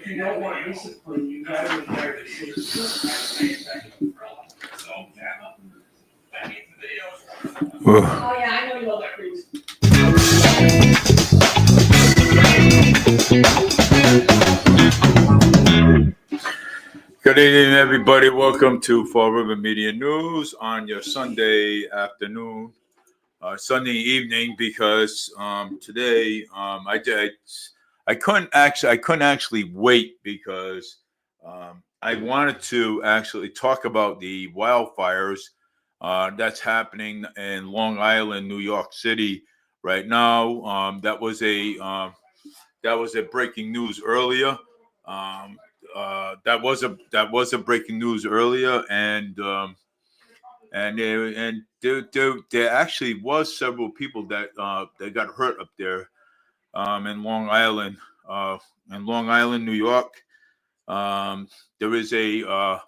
you don't want discipline, you gotta inherit the system. Oh yeah, I know you love that freeze. Good evening, everybody. Welcome to Fall River Media News on your Sunday afternoon, Sunday evening. Because today I couldn't actually wait because I wanted to actually talk about the wildfires that's happening in Long Island, New York City right now. That was a breaking news earlier. That was a breaking news earlier, and there actually was several people that got hurt up there in Long Island, New York. There is a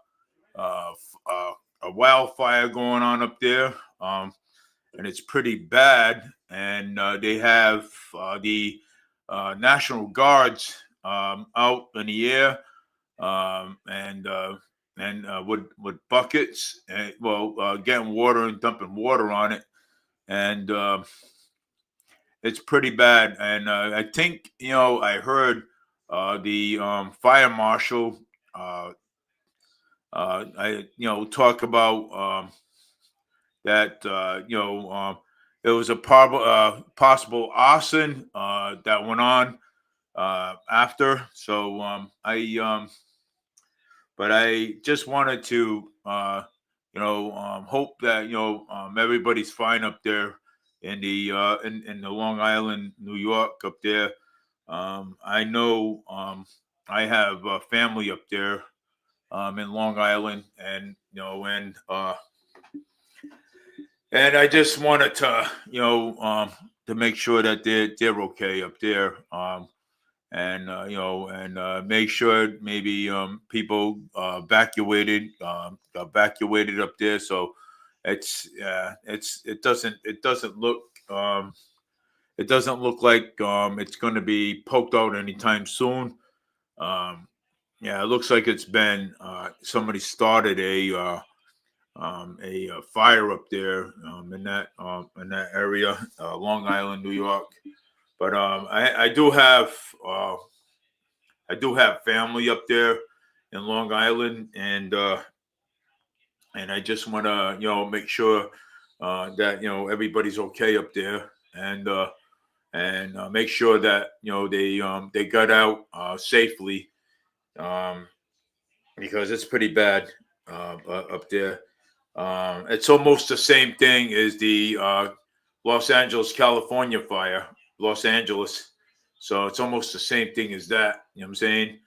wildfire going on up there, and it's pretty bad. And they have the National Guards out in the air, with buckets, and getting water and dumping water on it, and it's pretty bad. And I think I heard the fire marshal talk about that it was a possible arson that went on after. So but I just wanted to hope that everybody's fine up there in the Long Island, New York up there. I know I have family up there in Long Island, and and I just wanted to to make sure that they're okay up there. And make sure maybe people evacuated up there. So it doesn't look like it's going to be poked out anytime soon. It looks like it's been somebody started a fire up there in that area, Long Island, New York. But I do have family up there in Long Island, and I just want to make sure that everybody's okay up there, and make sure that they got out safely, because it's pretty bad up there. It's almost the same thing as the Los Angeles, California fire. Los Angeles. So it's almost the same thing as that. You know what I'm saying?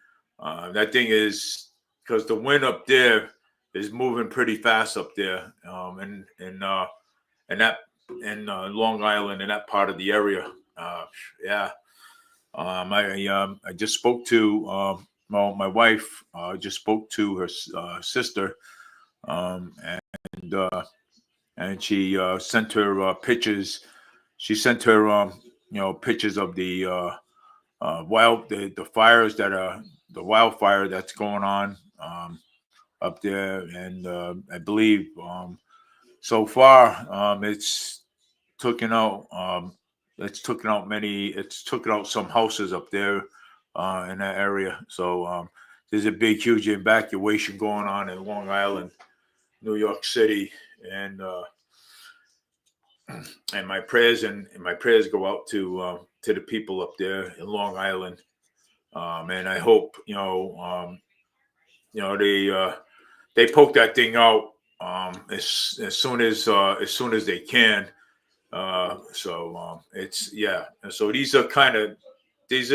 That thing is because the wind up there is moving pretty fast up there, and Long Island, in that part of the area. I just spoke to my wife. Just spoke to her sister, and she sent her pictures. She sent her pictures of the the fires the wildfire that's going on up there, and I believe so far it's taken out some houses up there in that area. So there's a big, huge evacuation going on in Long Island, New York City, and my prayers go out to the people up there in Long Island, and I hope they poke that thing out as soon as they can. It's So these are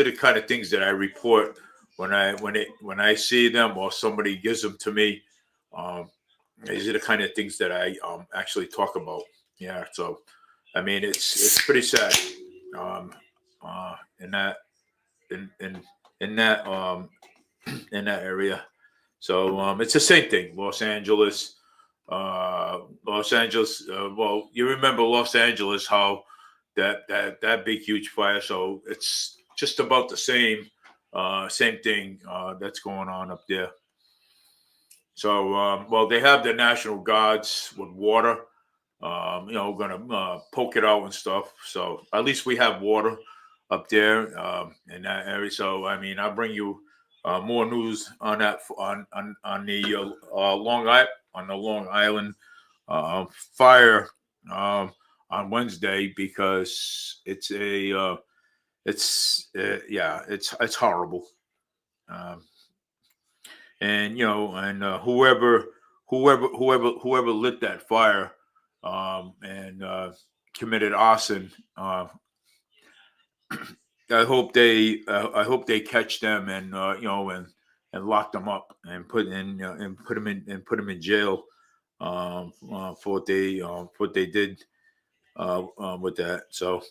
the kind of things that I report when I see them, or somebody gives them to me. These are the kind of things that I actually talk about. Yeah. So I mean, it's pretty sad in that in that area. So it's the same thing. Los Angeles. Well, you remember Los Angeles, how that big, huge fire. So it's just about the same same thing that's going on up there. So, well, they have the National Guards with water, going to poke it out and stuff. So at least we have water up there in that area. So, I mean, I'll bring you more news on that on the Long Island fire on Wednesday, because it's it's horrible. Um, and whoever lit that fire and committed arson, I hope they catch them, and and lock them up and put them in jail for what they did with that. So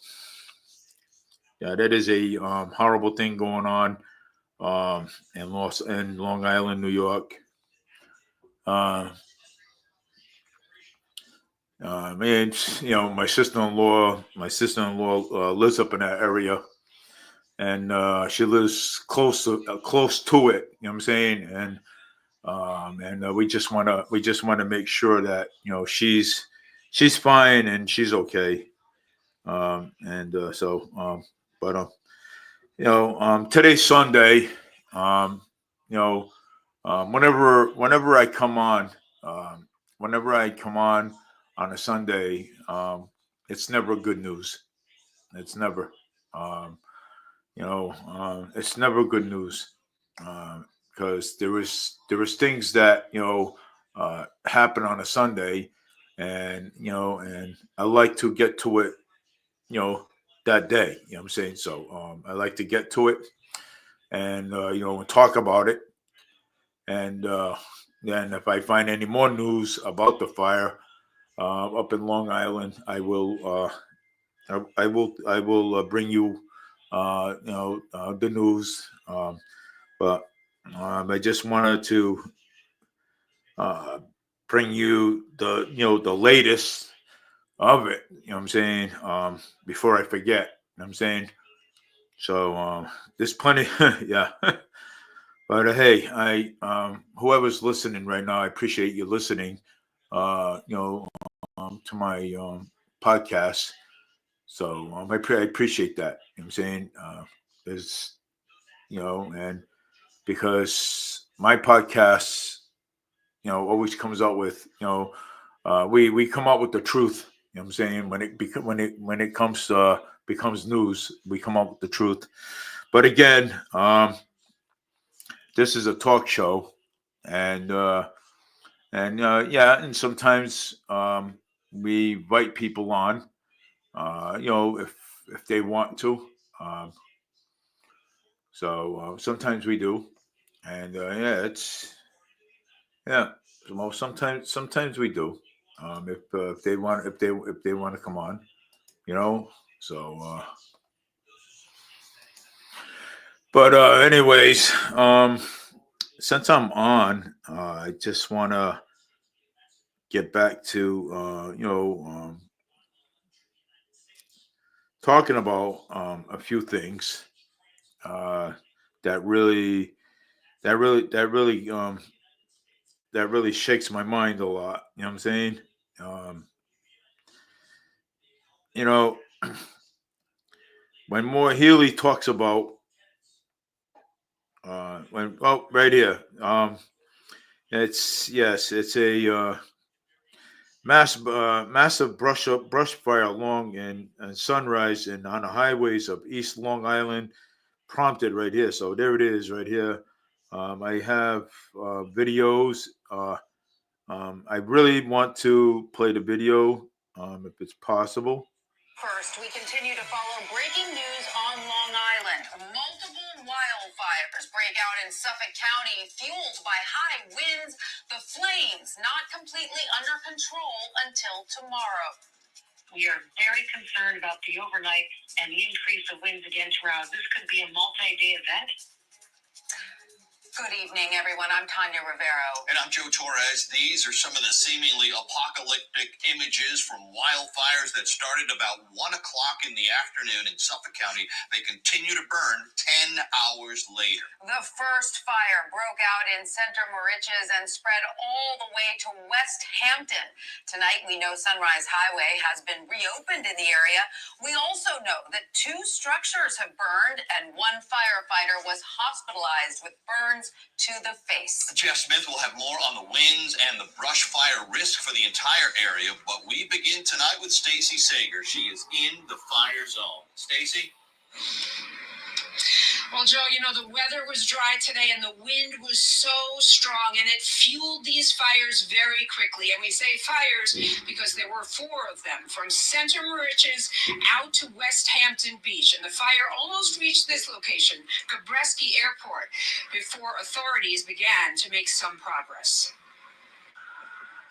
yeah, that is a horrible thing going on in Long Island, New York. Uh, and my sister-in-law lives up in that area, and she lives close to it. You know what I'm saying? And we just want to make sure that she's fine and she's okay. But today's Sunday. Um, you know, whenever I come on, um, whenever I come on a Sunday, it's never good news. It's never, um, it's never good news, because there was things that happen on a Sunday, and I like to get to it, you know, that day. You know what I'm saying? So I like to get to it and and talk about it. And then if I find any more news about the fire up in Long Island, I will bring you the news. But I just wanted to uh, bring you the latest of it. You know what I'm saying? Before I forget. You know what I'm saying? So there's plenty. Yeah. But hey, I whoever's listening right now, I appreciate you listening. To my podcast. So I appreciate that. You know what I'm saying? There's and because my podcast, always comes out with we come out with the truth. You know what I'm saying? When it comes becomes news, we come up with the truth. But again, this is a talk show, and yeah, and sometimes we invite people on, if they want to. Um, so sometimes we do, and yeah. Well, sometimes we do. If they want if they want to come on, you know. So, but anyways, since I'm on, I just want to get back to talking about a few things uh, that really that really that really that really shakes my mind a lot. You know what I'm saying? Um, you know, when Moore Healy talks about right here, it's a massive brush fire along and Sunrise and on the highways of East Long Island prompted right here. So there it is right here. I have videos. I really want to play the video if it's possible. First, we continue to follow breaking news on Long Island. Multiple wildfires break out in Suffolk County, fueled by high winds. The flames not completely under control until tomorrow. We are very concerned about the overnight and the increase of winds again tomorrow. This could be a multi-day event. Good evening, everyone. I'm Tanya Rivero. And I'm Joe Torres. These are some of the seemingly apocalyptic images from wildfires that started about 1 o'clock in the afternoon in Suffolk County. They continue to burn 10 hours later. The first fire broke out in Center Moriches and spread all the way to West Hampton. Tonight, we know Sunrise Highway has been reopened in the area. We also know that 2 structures have burned and 1 firefighter was hospitalized with burns to the face. Jeff Smith will have more on the winds and the brush fire risk for the entire area, but we begin tonight with Stacy Sager. She is in the fire zone. Stacy? Well, Joe, you know, the weather was dry today and the wind was so strong and it fueled these fires very quickly. And we say fires because there were 4 of them from Center Moriches out to West Hampton Beach. And the fire almost reached this location, Gabreski Airport, before authorities began to make some progress.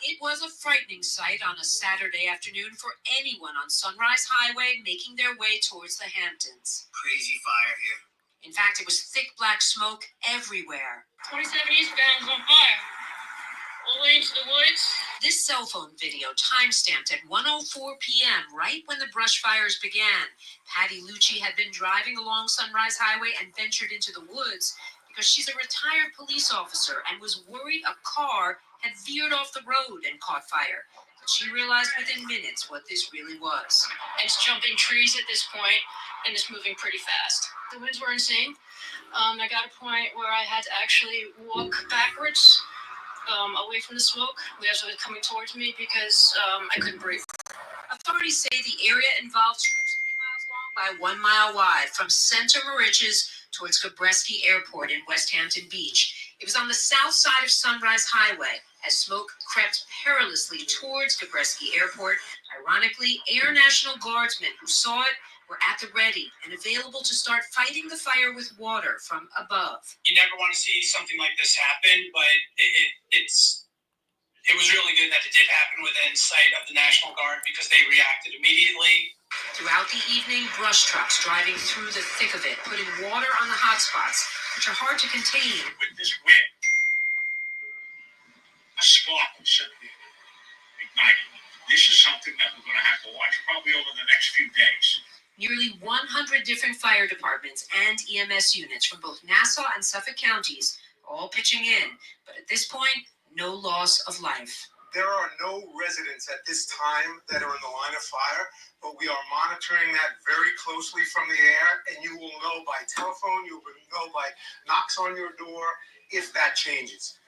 It was a frightening sight on a Saturday afternoon for anyone on Sunrise Highway making their way towards the Hamptons. Crazy fire here. In fact, it was thick black smoke everywhere. 27 eastbound is on fire. All the way into the woods. This cell phone video time-stamped at 1:04 p.m., right when the brush fires began. Patty Lucci had been driving along Sunrise Highway and ventured into the woods because she's a retired police officer and was worried a car had veered off the road and caught fire. But she realized within minutes what this really was. It's jumping trees at this point, and it's moving pretty fast. The winds were insane. I got a point where I had to actually walk backwards away from the smoke as it was coming towards me because I couldn't breathe. Authorities say the area involved stretched 3 miles long by 1 mile wide from Center Moriches towards Gabreski Airport in West Hampton Beach. It was on the south side of Sunrise Highway as smoke crept perilously towards Gabreski Airport. Ironically, Air National Guardsmen who saw it were at the ready and available to start fighting the fire with water from above. You never want to see something like this happen, but it was really good that it did happen within sight of the National Guard because they reacted immediately. Throughout the evening, brush trucks driving through the thick of it, putting water on the hot spots, which are hard to contain. With this wind, a spark will certainly ignite it. This is something that we're going to have to watch probably over the next few days. Nearly 100 different fire departments and EMS units from both Nassau and Suffolk counties all pitching in, but at this point, no loss of life. There are no residents at this time that are in the line of fire, but we are monitoring that very closely from the air, and you will know by telephone, you will know by knocks on your door if that changes.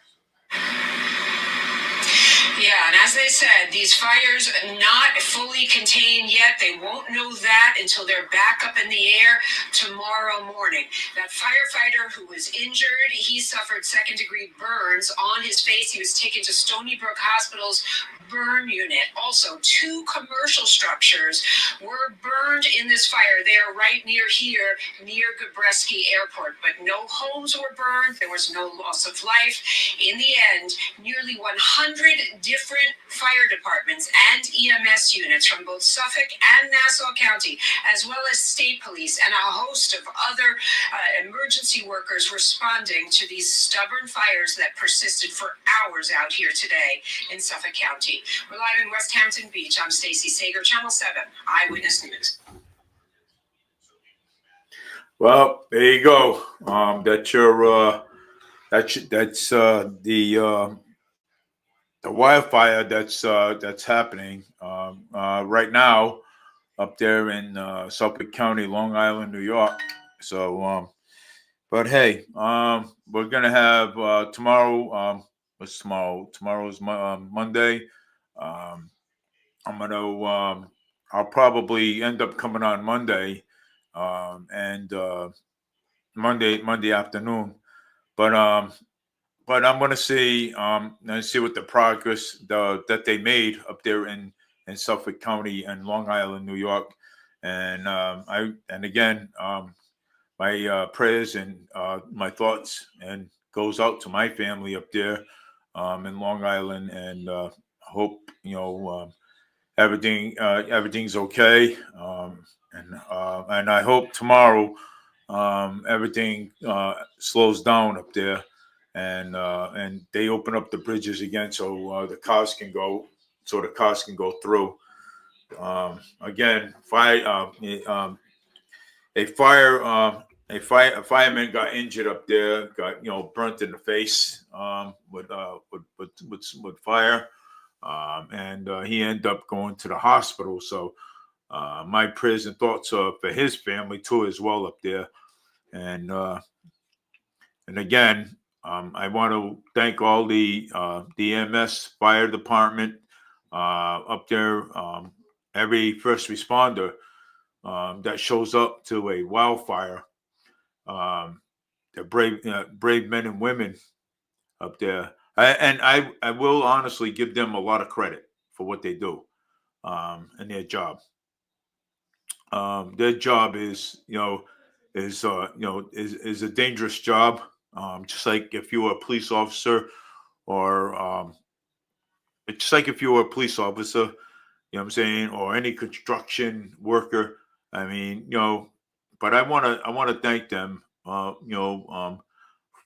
Yeah, and as they said, these fires are not fully contained yet. They won't know that until they're back up in the air tomorrow morning. That firefighter who was injured, he suffered second-degree burns on his face. He was taken to Stony Brook Hospital's burn unit. Also, 2 commercial structures were burned in this fire. They are right near here, near Gabreski Airport, but no homes were burned. There was no loss of life. In the end, nearly 100 different fire departments and EMS units from both Suffolk and Nassau County, as well as state police and a host of other emergency workers responding to these stubborn fires that persisted for hours out here today in Suffolk County. We're live in West Hampton Beach. I'm Stacy Sager, Channel 7 Eyewitness News. Well, there you go. That's your the wildfire that's happening right now up there in Suffolk County, Long Island, New York. So, but hey, we're gonna have tomorrow. What's tomorrow? Tomorrow's Monday. I'll probably end up coming on Monday, and Monday afternoon. But I'm going to see what the progress that they made up there in Suffolk County and Long Island, New York, and my prayers and my thoughts and goes out to my family up there in Long Island, and hope everything's okay, and I hope tomorrow everything slows down up there. and they open up the bridges again so the cars can go through. Again, a fireman got injured up there, got burnt in the face with fire, and he ended up going to the hospital. So my prayers and thoughts are for his family too as well up there, and again. I want to thank all the EMS fire department up there, every first responder that shows up to a wildfire. They're brave men and women up there, I will honestly give them a lot of credit for what they do and their job. Their job is is a dangerous job. Just like if you were a police officer, or it's just like if you were a police officer, what I'm saying, or any construction worker. I mean, but I want to thank them,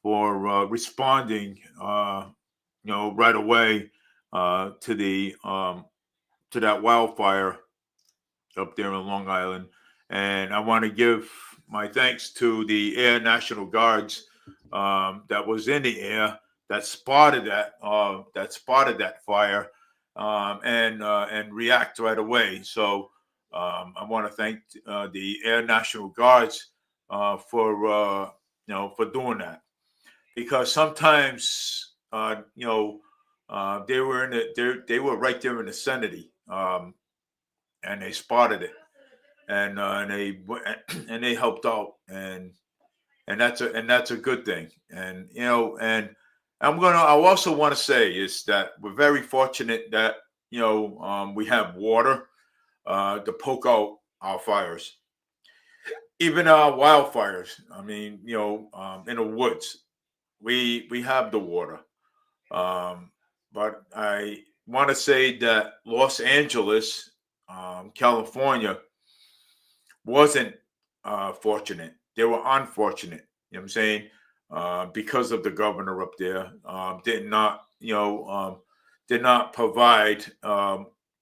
for responding, right away to that wildfire up there in Long Island, and I want to give my thanks to the Air National Guards that was in the air that spotted that fire, and react right away. So I want to thank the Air National Guards for doing that, because sometimes they were they were right there in the vicinity, and they spotted it, and they helped out, and that's a good thing. And and I also want to say is that we're very fortunate that we have water to poke out our fires, even our wildfires. I mean, in the woods, we have the water. But I want to say that Los Angeles, California, wasn't fortunate. They were unfortunate. You know what I'm saying? Because of the governor up there, did not provide,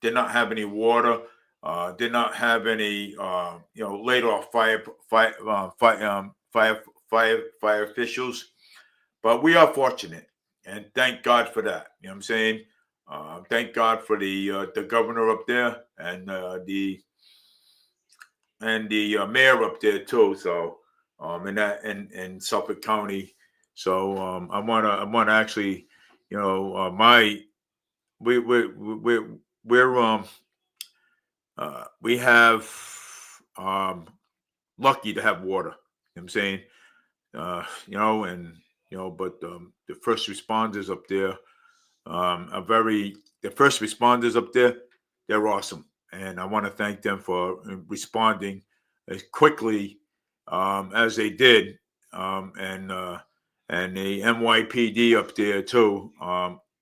did not have any water, did not have any, laid off fire officials. But we are fortunate, and thank God for that. You know what I'm saying? Thank God for the governor up there, and the mayor up there too. So in Suffolk County. So I wanna actually, my we're we have lucky to have water. You know what I'm saying? And but the first responders up there are the first responders up there, they're awesome, and I want to thank them for responding as quickly as they did, and the NYPD up there too,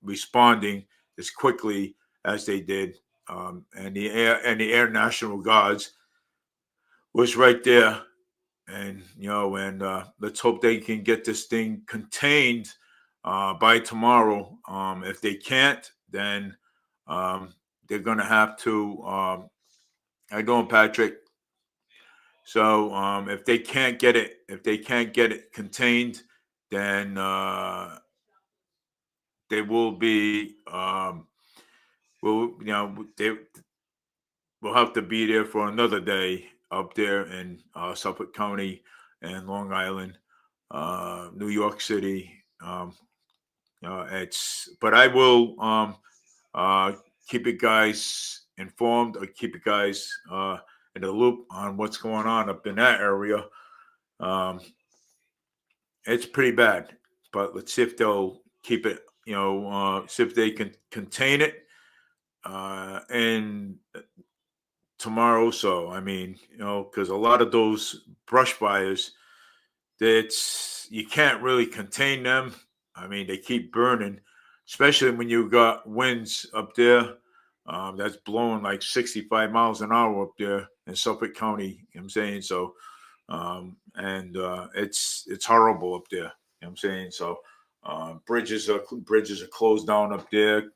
responding as quickly as they did, and the Air National Guards was right there, and let's hope they can get this thing contained by tomorrow. If they can't, then they're gonna have to. How you doing, Patrick? So if they can't get it contained, then they will be. They will have to be there for another day up there in Suffolk County and Long Island, New York City. But I will keep you guys informed, or keep you guys in the loop on what's going on up in that area. It's pretty bad, but let's see if they'll keep it. See if they can contain it and tomorrow. So I mean, because a lot of those brush fires, you can't really contain them. I mean, they keep burning, especially when you got winds up there that's blowing like 65 miles an hour up there in Suffolk County. You know what I'm saying? So, and it's horrible up there. You know what I'm saying? So, Bridges are closed down up there,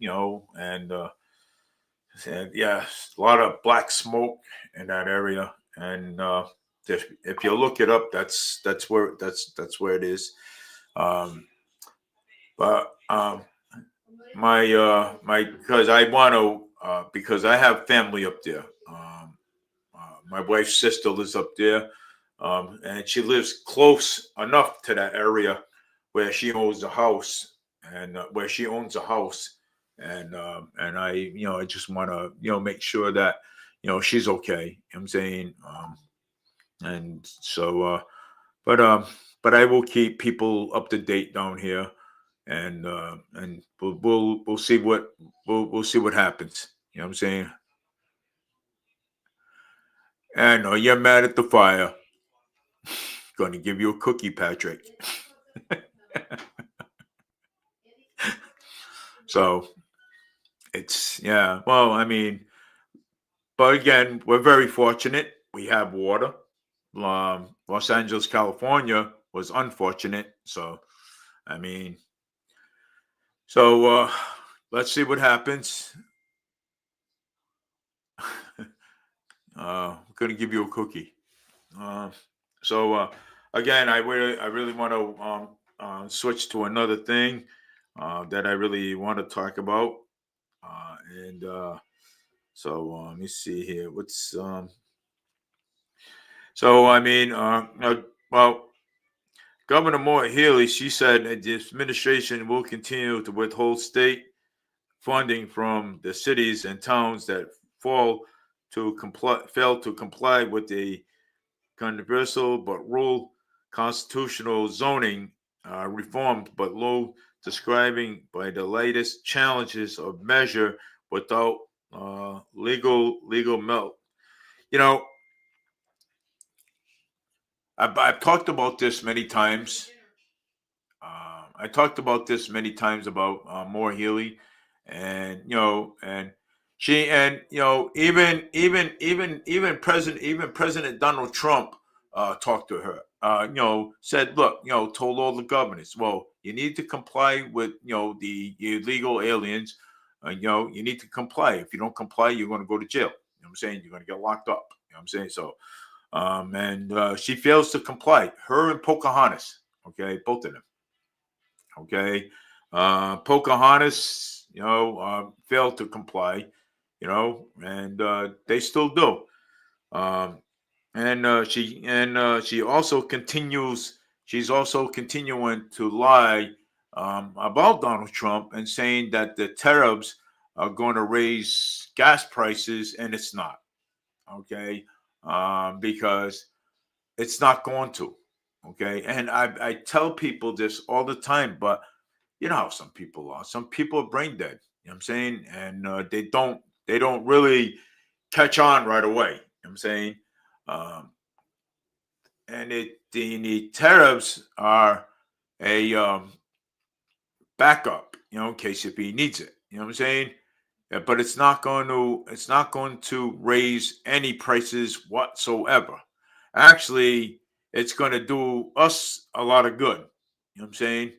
and yeah, a lot of black smoke in that area. And if you look it up, that's where it is. But because I want to because I have family up there. My wife's sister lives up there, and she lives close enough to that area where she owns a house, and and I just want to make sure that she's okay. You know what I'm saying, and so but I will keep people up to date down here, and we'll see we'll see what happens. You know what I'm saying? And you're mad at the fire. Going to give you a cookie, Patrick. So it's yeah. Well, I mean, but again, we're very fortunate. We have water. Los Angeles, California was unfortunate. So I mean, so let's see what happens. I'm gonna give you a cookie. So again, I really want to switch to another thing that I really want to talk about, and so let me see here. What's so I mean, well, Governor Moore Healy, she said that the administration will continue to withhold state funding from the cities and towns that fail to comply with the controversial but rule constitutional zoning reformed, but low describing by the latest challenges of measure without legal melt. You know, I've talked about this many times. I talked about this many times about Moore Healy, and she, and even President Donald Trump talked to her. Said, look, told all the governors, well, you need to comply with the illegal aliens. You need to comply. If you don't comply, you're going to go to jail. You know what I'm saying? You're going to get locked up. You know what I'm saying? So, and she fails to comply. Her and Pocahontas. Okay, both of them. Okay, Pocahontas, failed to comply, and they still do. Um, and she also continues. She's also continuing to lie about Donald Trump and saying that the tariffs are going to raise gas prices, and it's not. Okay, because it's not going to. Okay, and I tell people this all the time, but you know how some people are. Some people are brain dead. You know what I'm saying? And they don't really catch on right away. You know what I'm saying? Um, and the tariffs are a backup, in case if he needs it. You know what I'm saying? But it's not going to raise any prices whatsoever. Actually, it's going to do us a lot of good. You know what I'm saying?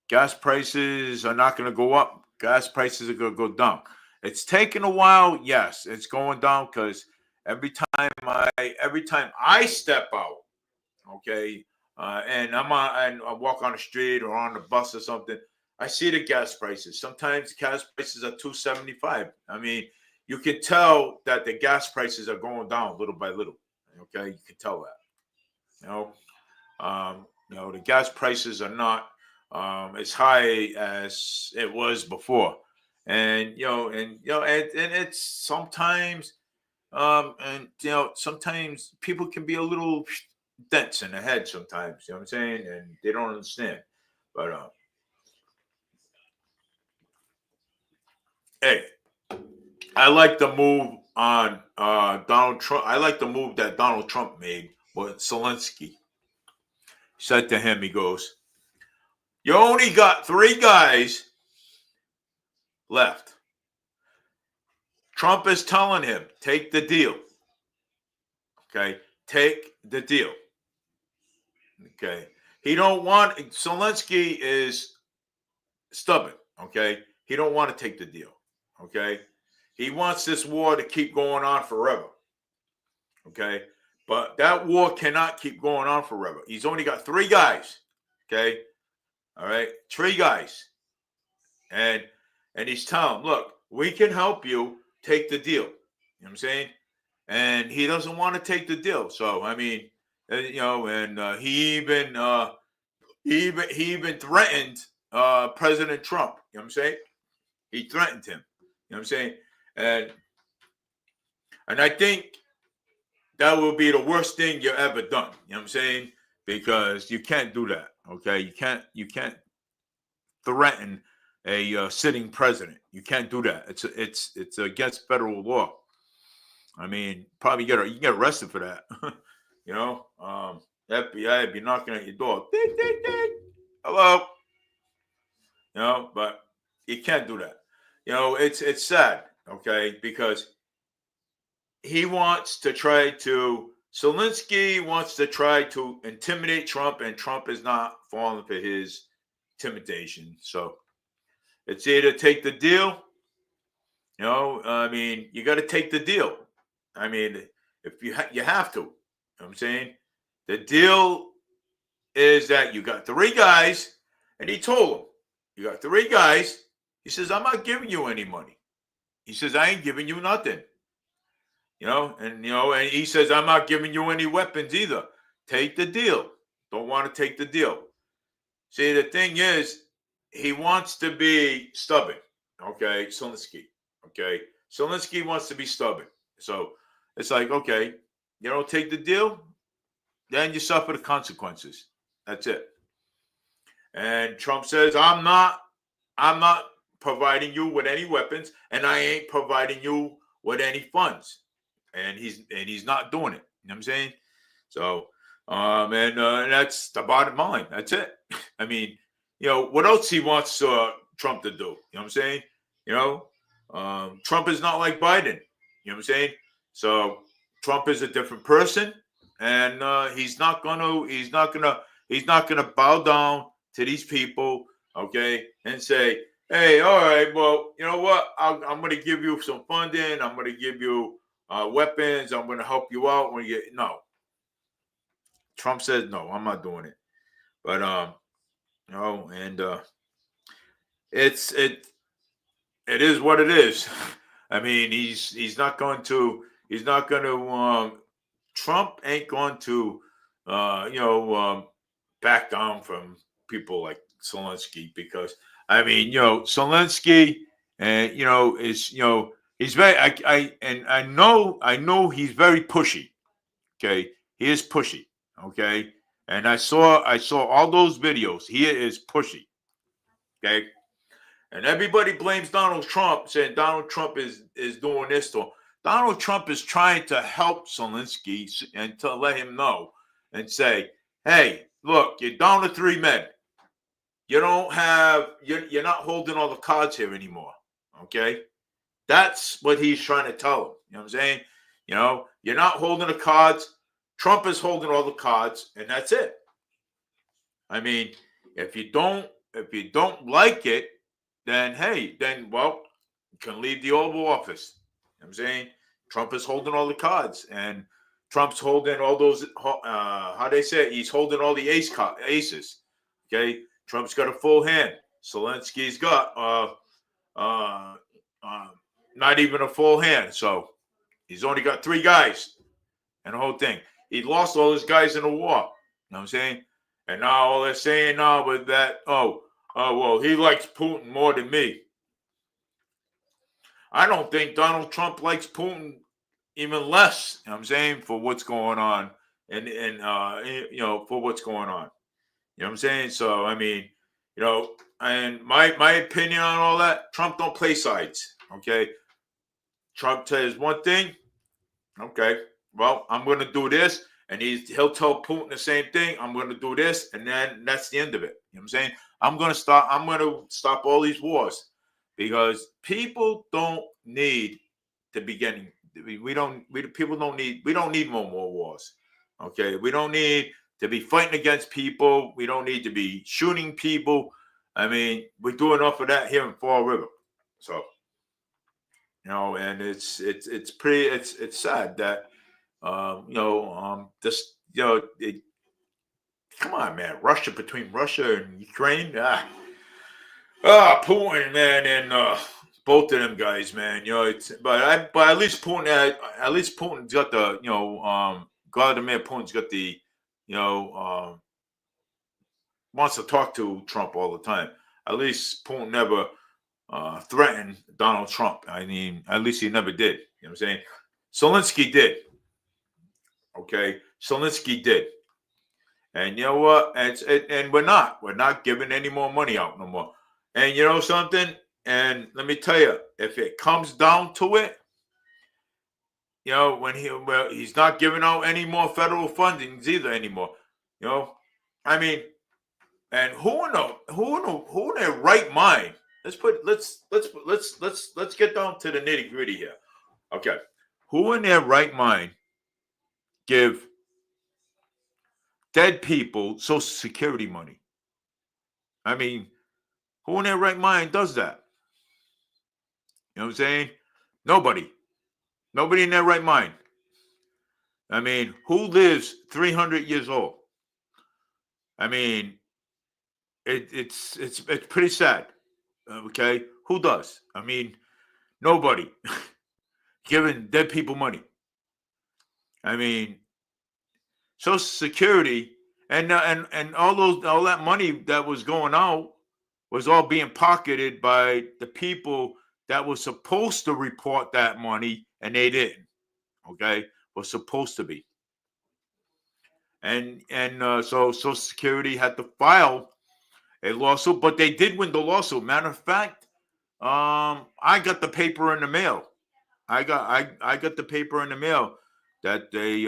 Gas prices are not going to go up. Gas prices are going to go down. It's taking a while. Yes, it's going down because every time I step out, okay, and and I walk on the street or on the bus or something, I see the gas prices. Sometimes gas prices are $2.75. I mean, you can tell that the gas prices are going down little by little. Okay, you can tell that. The gas prices are not as high as it was before, and and it's sometimes and sometimes people can be a little dense in the head sometimes. You know what I'm saying? And they don't understand. But hey, I like the move on Donald Trump. I like the move that Donald Trump made with Zelensky. He said to him, he goes, "You only got 3 guys left." Trump is telling him, take the deal. Okay, take the deal. Okay, he don't want. Zelensky is stubborn. Okay, he don't want to take the deal. Okay, he wants this war to keep going on forever. Okay, but that war cannot keep going on forever. He's only got 3 guys. Okay, all right, 3 guys, and he's telling them, look, we can help you take the deal. You know what I'm saying? And he doesn't want to take the deal. So I mean, and he even threatened President Trump. You know what I'm saying? He threatened him. You know what I'm saying? And I think that will be the worst thing you ever done. You know what I'm saying? Because you can't do that. Okay, you can't threaten a sitting president. You can't do that. It's against federal law. I mean, probably you can get arrested for that. You know, FBI would be knocking at your door. Ding, ding, ding. Hello. You know, but you can't do that. You know, it's sad, okay, because Zelensky wants to try to intimidate Trump, and Trump is not falling for his intimidation. So it's either take the deal, you know, I mean, you got to take the deal. I mean, if you have to, you know what I'm saying? The deal is that you got 3 guys, and he told them, you got 3 guys. He says, I'm not giving you any money. He says, I ain't giving you nothing. And he says, I'm not giving you any weapons either. Take the deal. Don't want to take the deal. See, the thing is, he wants to be stubborn. Okay, Zelensky. Okay, Zelensky wants to be stubborn. So it's like, okay, you don't take the deal, then you suffer the consequences. That's it. And Trump says, I'm not providing you with any weapons, and I ain't providing you with any funds. And he's not doing it. You know what I'm saying? So, and that's the bottom line. That's it. I mean, what else he wants Trump to do? You know what I'm saying? Trump is not like Biden. You know what I'm saying? So Trump is a different person, and he's not gonna bow down to these people, okay, and say, hey, all right, well, you know what? I'm going to give you some funding. I'm going to give you weapons. I'm going to help you out when you no. Trump says no. I'm not doing it. But and it is what it is. I mean, he's not going to. Trump ain't going to back down from people like Zelensky, because I mean, Zelensky, and is he's very. I know he's very pushy. Okay, he is pushy. Okay, and I saw all those videos. He is pushy. Okay, and everybody blames Donald Trump, saying Donald Trump is doing this to him. Donald Trump is trying to help Zelensky and to let him know and say, hey, look, you're down to 3 men. You don't have, you're not holding all the cards here anymore. Okay? That's what he's trying to tell him. You know what I'm saying? You're not holding the cards. Trump is holding all the cards, and that's it. I mean, if you don't like it, then well, you can leave the Oval Office. You know what I'm saying? Trump is holding all the cards, and Trump's holding all those, how they say it, he's holding all the aces. Okay? Trump's got a full hand. Zelensky's got not even a full hand. So he's only got 3 guys and the whole thing. He lost all his guys in the war. You know what I'm saying? And now all they're saying now with that, well, he likes Putin more than me. I don't think Donald Trump likes Putin even less, you know what I'm saying, for what's going on and for what's going on. You know what I'm saying? So, I mean, and my opinion on all that, Trump don't play sides, okay? Trump says one thing, okay, well, I'm going to do this, and he'll tell Putin the same thing, I'm going to do this, and then that's the end of it. You know what I'm saying? I'm going to stop all these wars, because people don't need to be getting, we don't need more wars, okay? We don't need to be fighting against people. We don't need to be shooting people. I mean, we do enough of that here in Fall River. So, and it's sad that this come on, man, between Russia and Ukraine, Putin, man, and both of them guys, man. But at least Putin's got the Vladimir Putin's got the wants to talk to Trump all the time. At least Putin never threatened Donald Trump. I mean, at least he never did. You know what I'm saying? Zelensky did. Okay, Zelensky did. And you know what? And we're not giving any more money out no more. And you know something? And let me tell you, if it comes down to it, when he's not giving out any more federal fundings either anymore. I mean, and who in their right mind? Let's get down to the nitty gritty here. Okay, who in their right mind give dead people Social Security money? I mean, who in their right mind does that? You know what I'm saying? Nobody in their right mind. I mean, who lives 300 years old? I mean, it's pretty sad. Okay, who does? I mean, nobody giving dead people money. I mean, Social Security and all that money that was going out was all being pocketed by the people that were supposed to report that money, and they didn't. Okay, was supposed to be. And so Social Security had to file a lawsuit, but they did win the lawsuit. Matter of fact, I got the paper in the mail. I got the paper in the mail that they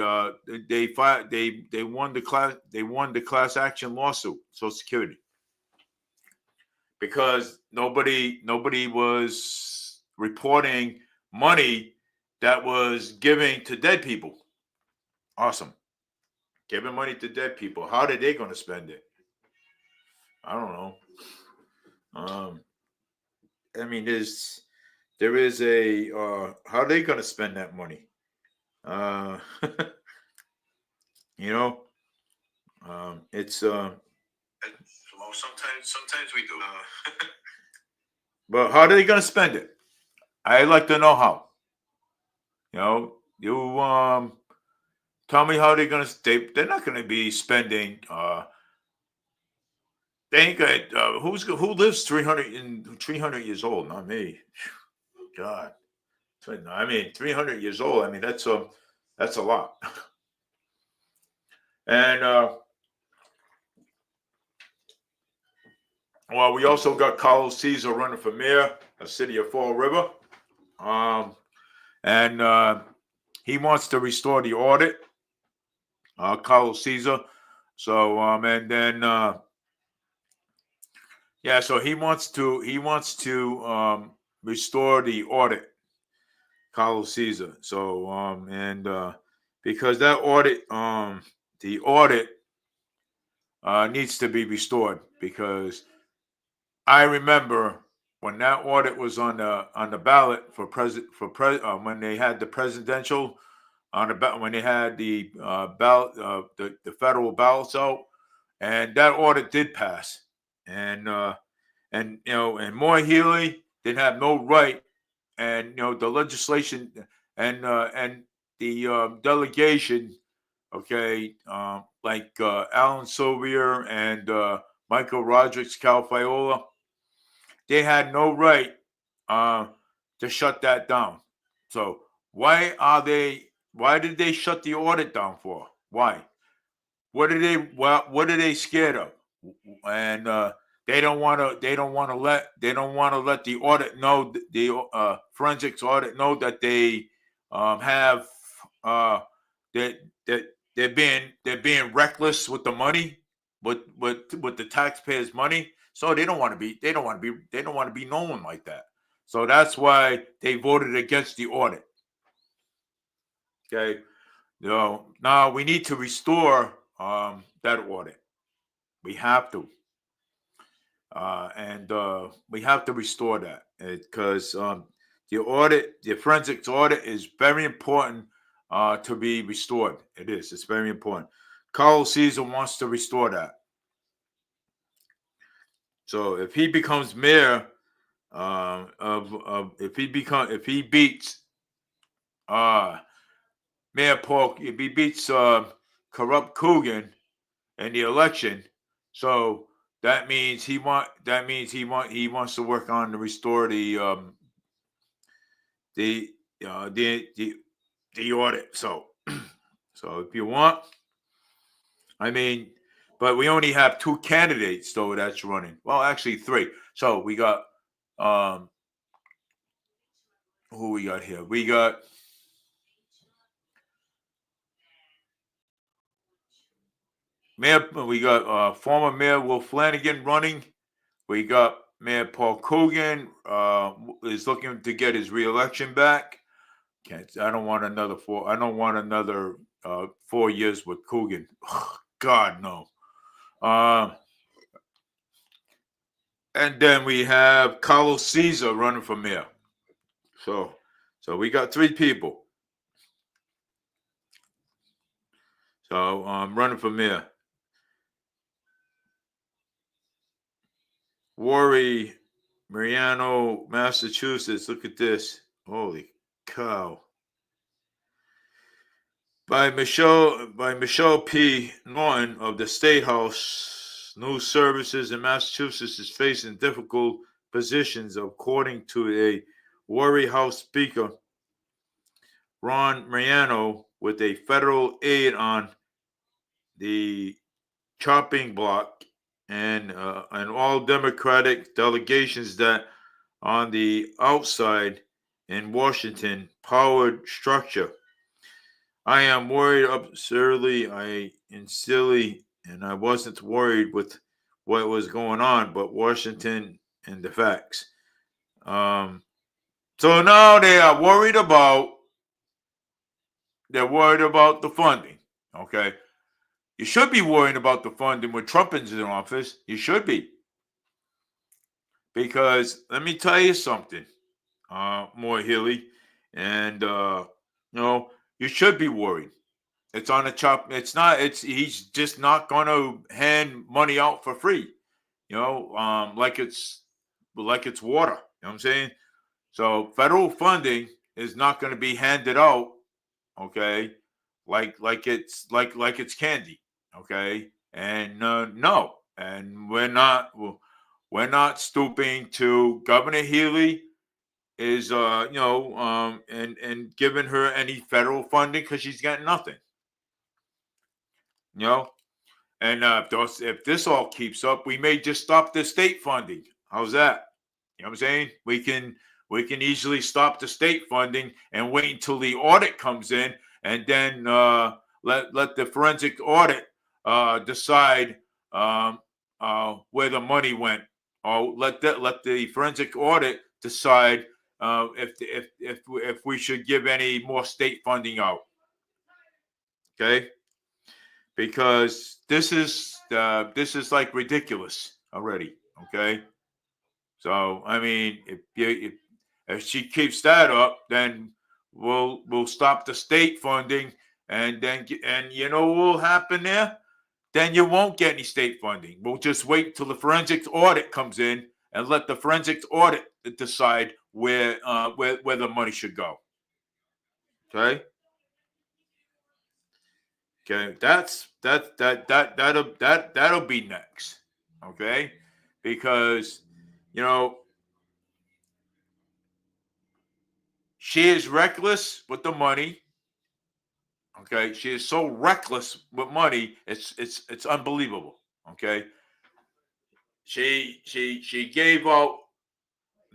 won the class action lawsuit, Social Security, because nobody was reporting money that was giving to dead people. Awesome. Giving money to dead people. How are they going to spend it? I don't know. I mean, there is a how are they going to spend that money? It's well, sometimes we do. But how are they going to spend it? I'd like to know how. You tell me how they're going to. They're not going to be spending. They ain't got who lives 300 years old? Not me. God, I mean 300 years old. I mean that's a lot. And well, we also got Carlos Caesar running for mayor, the city of Fall River, and he wants to restore the audit. Carlos Caesar. So and then so he wants to restore the audit, Carlos Caesar. So and because that audit the audit needs to be restored, because I remember when that audit was on the ballot when they had the presidential when they had the ballot the federal ballots out, and that audit did pass, and Moore Healy didn't have no right, and the legislation and the delegation, okay, like Alan Silver and Michael Rodriguez Calfiola, they had no right to shut that down. So why did they shut the audit down for? Why? What are they scared of? And they don't want to let the audit know, the forensics audit know, that they have that they're being reckless with the money, with the taxpayers' money. So they don't want to be known like that. So that's why they voted against the audit. Okay. Now we need to restore that audit. We have to. and we have to restore that because the forensics audit is very important to be restored. It is. It's very important. Carlos Caesar wants to restore that. So if he becomes mayor if he beats Mayor Paul, if he beats corrupt Coogan in the election, so that means he wants to work on to restore the audit. So so if you want, I mean, but we only have 2 candidates though that's running. Well, actually 3. So we got who we got here? We got former Mayor Will Flanagan running. We got Mayor Paul Coogan is looking to get his reelection back. I don't want another 4 years with Coogan. God no. And then we have Carlos Caesar running for mayor. So we got 3 people. So running for mayor. Worry, Mariano, Massachusetts. Look at this. Holy cow. By Michelle P. Norton of the State House News Services in Massachusetts is facing difficult positions according to a Worry House Speaker, Ron Mariano, with a federal aid on the chopping block and all Democratic delegations that on the outside in Washington powered structure. I am worried absurdly, and I wasn't worried with what was going on, but Washington and the facts. So now they are worried about the funding. Okay. You should be worrying about the funding when Trump is in office. You should be. Because let me tell you something, more Healy, and you should be worried. It's on a chop. He's just not going to hand money out for free, like it's water. You know what I'm saying? So federal funding is not going to be handed out, okay, like it's candy, okay, and no, and we're not stooping to Governor Healy is and giving her any federal funding because she's got nothing. And if this all keeps up, we may just stop the state funding. How's that? You know what I'm saying? We can easily stop the state funding and wait until the audit comes in, and then let the forensic audit decide where the money went, or let the forensic audit decide if we should give any more state funding out. Okay. Because this is like ridiculous already. Okay, so I mean, if she keeps that up, then we'll stop the state funding, and you know what will happen there? Then you won't get any state funding. We'll just wait till the forensics audit comes in and let the forensics audit decide where the money should go. Okay. Okay, that'll be next. Okay, because she is reckless with the money. Okay, she is so reckless with money, it's unbelievable. Okay, she gave out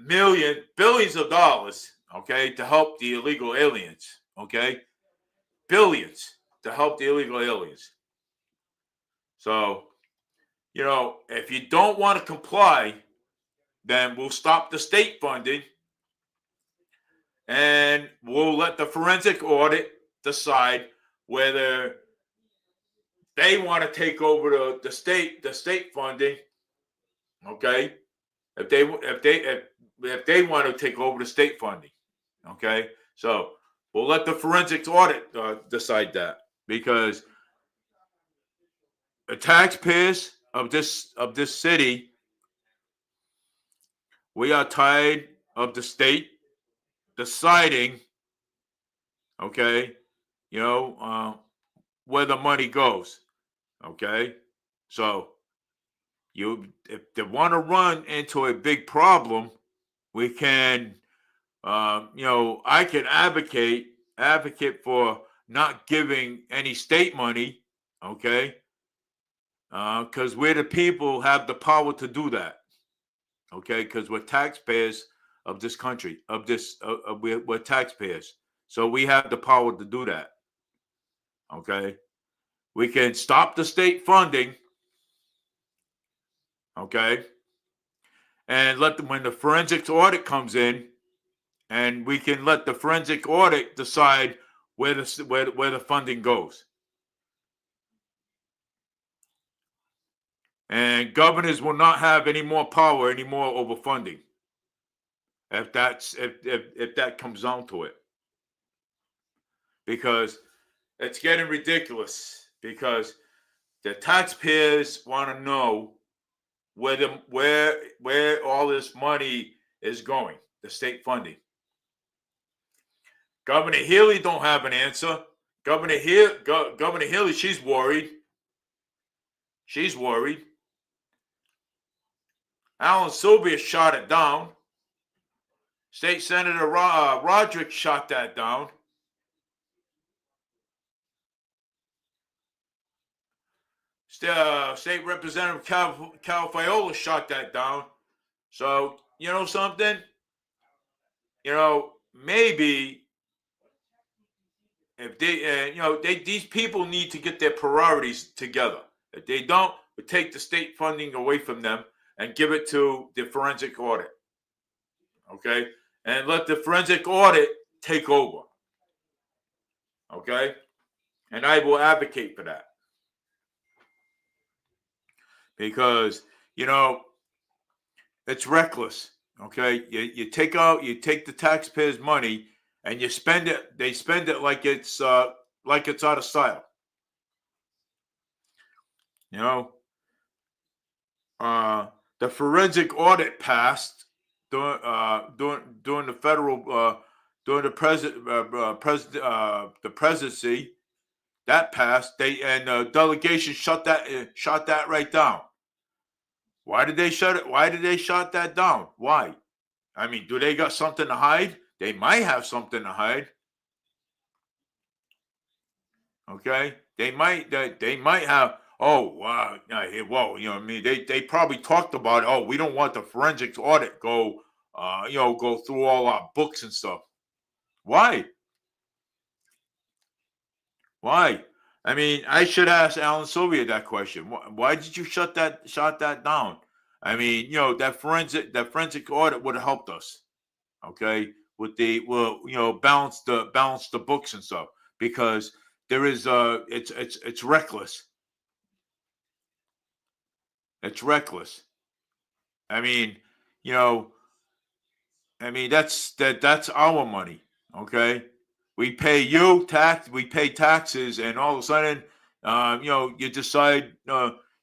billions of dollars. Okay, to help the illegal aliens. Okay, billions to help the illegal aliens. So, if you don't want to comply, then we'll stop the state funding and we'll let the forensic audit decide whether they want to take over the state funding, Okay, if they want to take over the state funding. Okay, so we'll let the forensics audit decide that, because the taxpayers of this city, we are tired of the state deciding, okay, where the money goes. Okay, so if they want to run into a big problem, we can, I can advocate for not giving any state money. Okay, because we're the people have the power to do that. Okay, because we're taxpayers of this country, we're taxpayers, so we have the power to do that. Okay, we can stop the state funding. Okay, and when the forensics audit comes in, and we can let the forensic audit decide where the funding goes. And governors will not have any more power anymore over funding, if that comes down to it, because it's getting ridiculous. Because the taxpayers want to know where all this money is going, the state funding. Governor Healy don't have an answer. Governor Healy, she's worried. She's worried. Alan Sylvia shot it down. State Senator Roderick shot that down. State Representative Cal Fiola shot that down. So, you know something? Maybe if these people need to get their priorities together. If they don't, we take the state funding away from them and give it to the forensic audit. Okay? And let the forensic audit take over. Okay? And I will advocate for that. Because, it's reckless. Okay? You take the taxpayers' money and you spend it, they spend it like it's out of style. The forensic audit passed during the federal during the presidency. That passed. The delegation shut that right down. Why did they shut it? Why did they shut that down? Why? I mean, do they got something to hide? They might have something to hide. Okay, they might have. Oh, wow. Well, they probably talked about it. Oh, we don't want the forensics audit go through all our books and stuff. Why? Why? I mean, I should ask Alan Sylvia that question. Why did you shut that down? I mean, that forensic audit would have helped us. Okay, with balance the books and stuff, because there is it's reckless. It's reckless. I mean, that's our money. Okay, we pay taxes, and all of a sudden, you decide,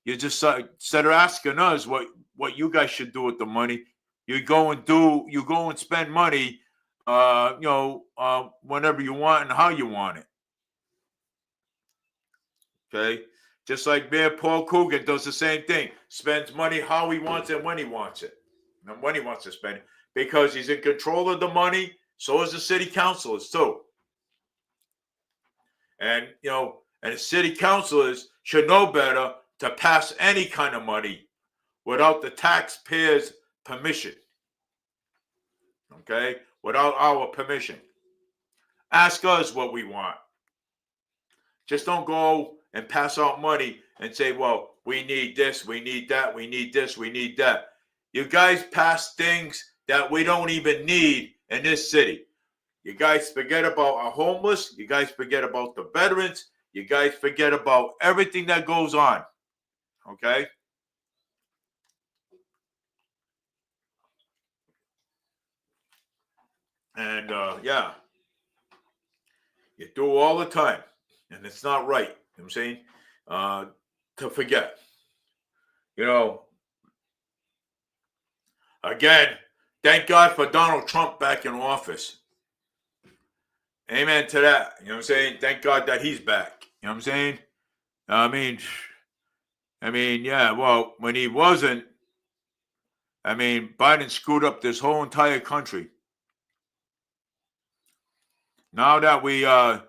instead of asking us what you guys should do with the money, you go and spend money, whenever you want and how you want it. Okay, just like Mayor Paul Coogan does the same thing, spends money how he wants it, when he wants it, and when he wants to spend it, because he's in control of the money. So is the city councilors too. And and the city councilors should know better to pass any kind of money without the taxpayers' permission. Okay, without our permission. Ask us what we want. Just don't go and pass out money and say, well, we need this, we need that, we need this, we need that. You guys pass things that we don't even need in this city. You guys forget about our homeless. You guys forget about the veterans. You guys forget about everything that goes on. Okay? And yeah, you do all the time, and it's not right. You know what I'm saying? To forget. You know, again, thank God for Donald Trump back in office. Amen to that. You know what I'm saying? Thank God that he's back. You know what I'm saying? I mean, yeah, well, when he wasn't, Biden screwed up this whole entire country. Now that we got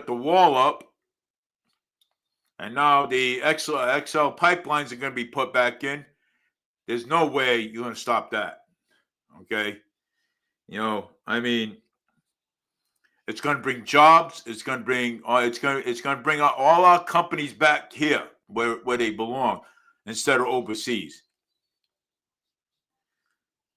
the wall up, and now the XL pipelines are going to be put back in, there's no way you're going to stop that. Okay? You know, it's going to bring jobs. It's going to bring all our companies back here where they belong instead of overseas.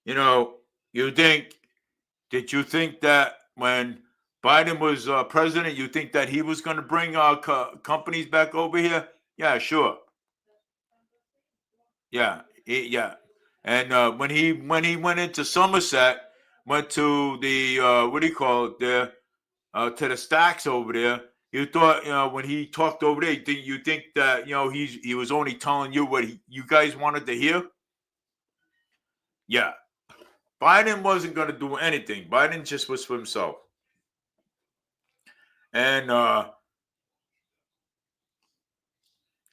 You know, did you think that when Biden was president, you think that he was going to bring our companies back over here? Yeah, sure. Yeah, yeah. And when he went into Somerset, went to the what do you call it there, to the stacks over there. You thought, when he talked over there, you think that he was only telling you what you guys wanted to hear? Yeah. Biden wasn't going to do anything. Biden just was for himself. And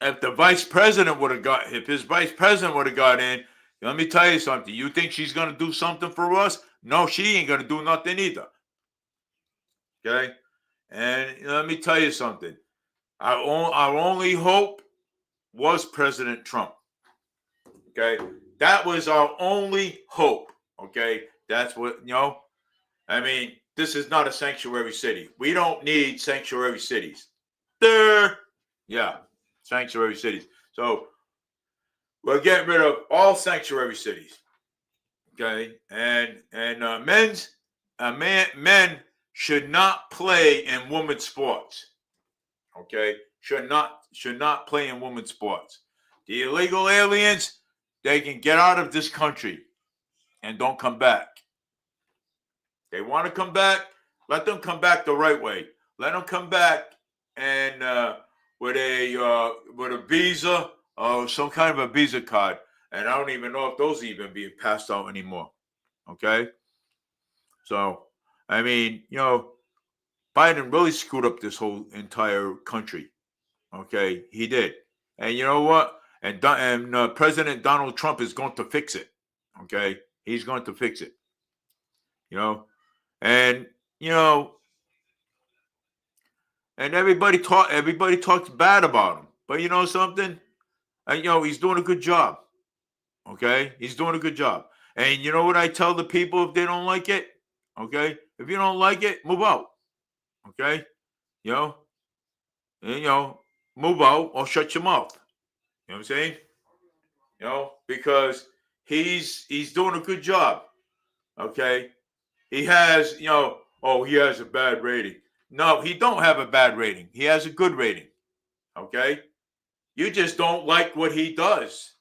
if his vice president would have got in, let me tell you something. You think she's going to do something for us? No, she ain't going to do nothing either. Okay? And let me tell you something. Our only hope was President Trump. Okay? That was our only hope. Okay? That's what, this is not a sanctuary city. We don't need sanctuary cities. Yeah, sanctuary cities. So we're getting rid of all sanctuary cities. Okay? And men should not play in women's sports. Okay? Should not play in women's sports. The illegal aliens, they can get out of this country and don't come back. They want to come back, let them come back the right way. Let them come back and with a visa or some kind of a visa card. And I don't even know if those are even being passed out anymore. Okay? So, Biden really screwed up this whole entire country. Okay? He did. And you know what? And President Donald Trump is going to fix it. Okay? He's going to fix it. And and everybody talks bad about him. But you know something? He's doing a good job. Okay? He's doing a good job. And you know what I tell the people if they don't like it? Okay? If you don't like it, move out. Okay? Move out or shut your mouth. You know what I'm saying? Because he's doing a good job. Okay? He has, he has a bad rating. No, he don't have a bad rating. He has a good rating. Okay? You just don't like what he does.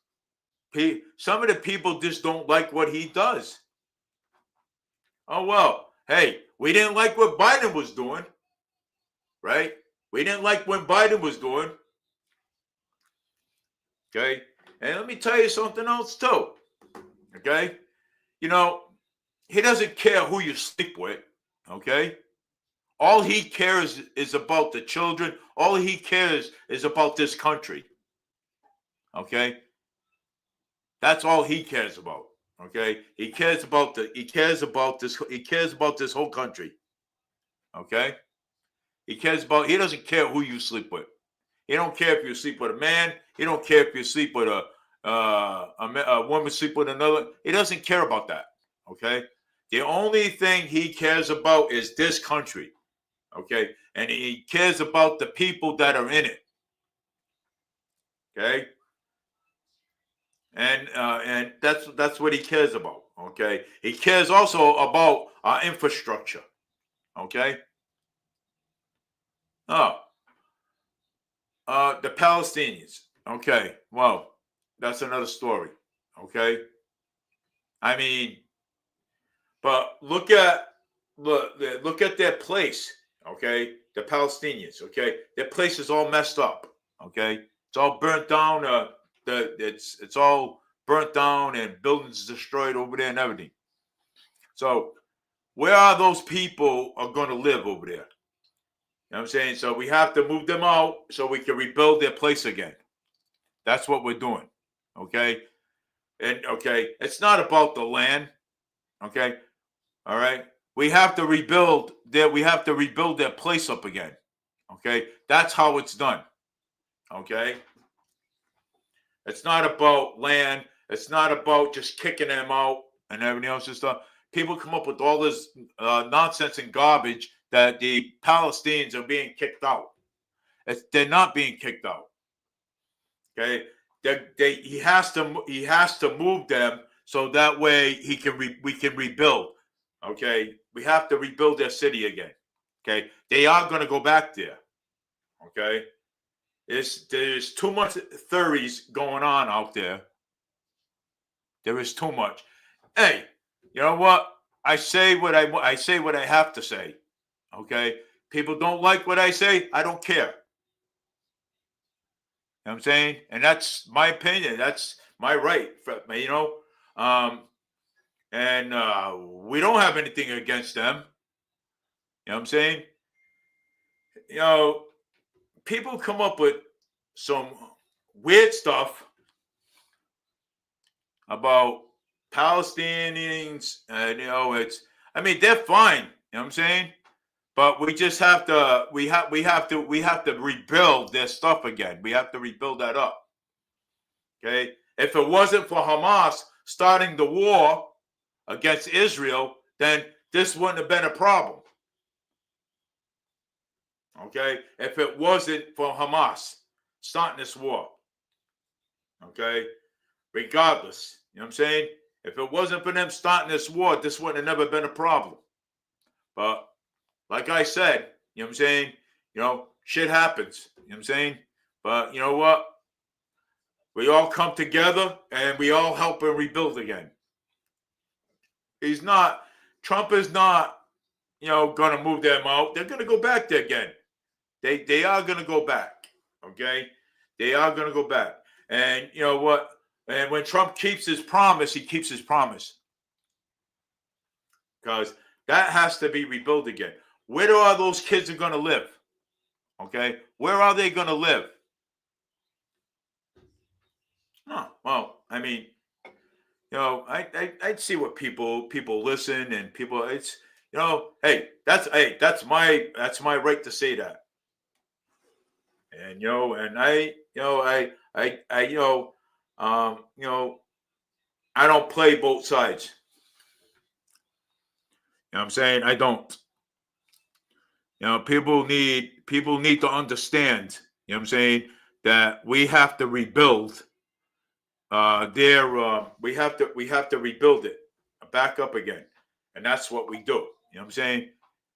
Some of the people just don't like what he does. Oh, well, hey, we didn't like what Biden was doing. Right? We didn't like what Biden was doing. Okay? And let me tell you something else, too. Okay? He doesn't care who you sleep with. Okay? All he cares is about the children. All he cares is about this country. Okay? That's all he cares about. Okay? He cares about this whole country. Okay? He doesn't care who you sleep with. He don't care if you sleep with a man. He don't care if you sleep with a woman sleep with another. He doesn't care about that. Okay? The only thing he cares about is this country. Okay? And he cares about the people that are in it. Okay? And that's what he cares about. Okay? He cares also about our infrastructure. Okay? The Palestinians. Okay, well, that's another story. Okay? But look at their place, okay? The Palestinians, okay? Their place is all messed up, okay? It's all burnt down. It's all burnt down and buildings destroyed over there and everything. So where are those people are going to live over there? You know what I'm saying? So we have to move them out so we can rebuild their place again. That's what we're doing, okay? And okay, it's not about the land, okay? All right, we have to rebuild their place up again. Okay, that's how it's done. Okay, it's not about land. It's not about just kicking them out and everything else and stuff. People come up with all this nonsense and garbage that the Palestinians are being kicked out. They're not being kicked out. Okay, he has to move them so that way we can rebuild. Okay, we have to rebuild their city again. Okay, they are going to go back there. Okay, there's too much theories going on out there. There is too much. Hey, you know what? I say what I have to say. Okay, people don't like what I say. I don't care. You know what I'm saying? And that's my opinion. That's my right. You know, and we don't have anything against them. You know what I'm saying? You know, people come up with some weird stuff about Palestinians, and you know, they're fine. You know what I'm saying? But we just have to we have to rebuild their stuff again. We have to rebuild that up. Okay? If it wasn't for Hamas starting the war against Israel, then this wouldn't have been a problem. Okay? If it wasn't for Hamas starting this war. Okay? Regardless. You know what I'm saying? If it wasn't for them starting this war, this wouldn't have never been a problem. But like I said, you know what I'm saying? You know, shit happens. You know what I'm saying? But you know what? We all come together and we all help and rebuild again. Trump is not, you know, going to move them out. They're going to go back there again. They are going to go back. Okay? They are going to go back. And you know what? And when Trump keeps his promise, he keeps his promise. Because that has to be rebuilt again. Where are those kids are going to live? Okay? Where are they going to live? Oh, well, I mean, you know, I see what people listen and people. It's, you know, that's my right to say that. And you know, and I don't play both sides. You know what I'm saying? I don't. You know, people need to understand, you know what I'm saying, that we have to rebuild we have to rebuild it back up again. And that's what we do. You know what I'm saying?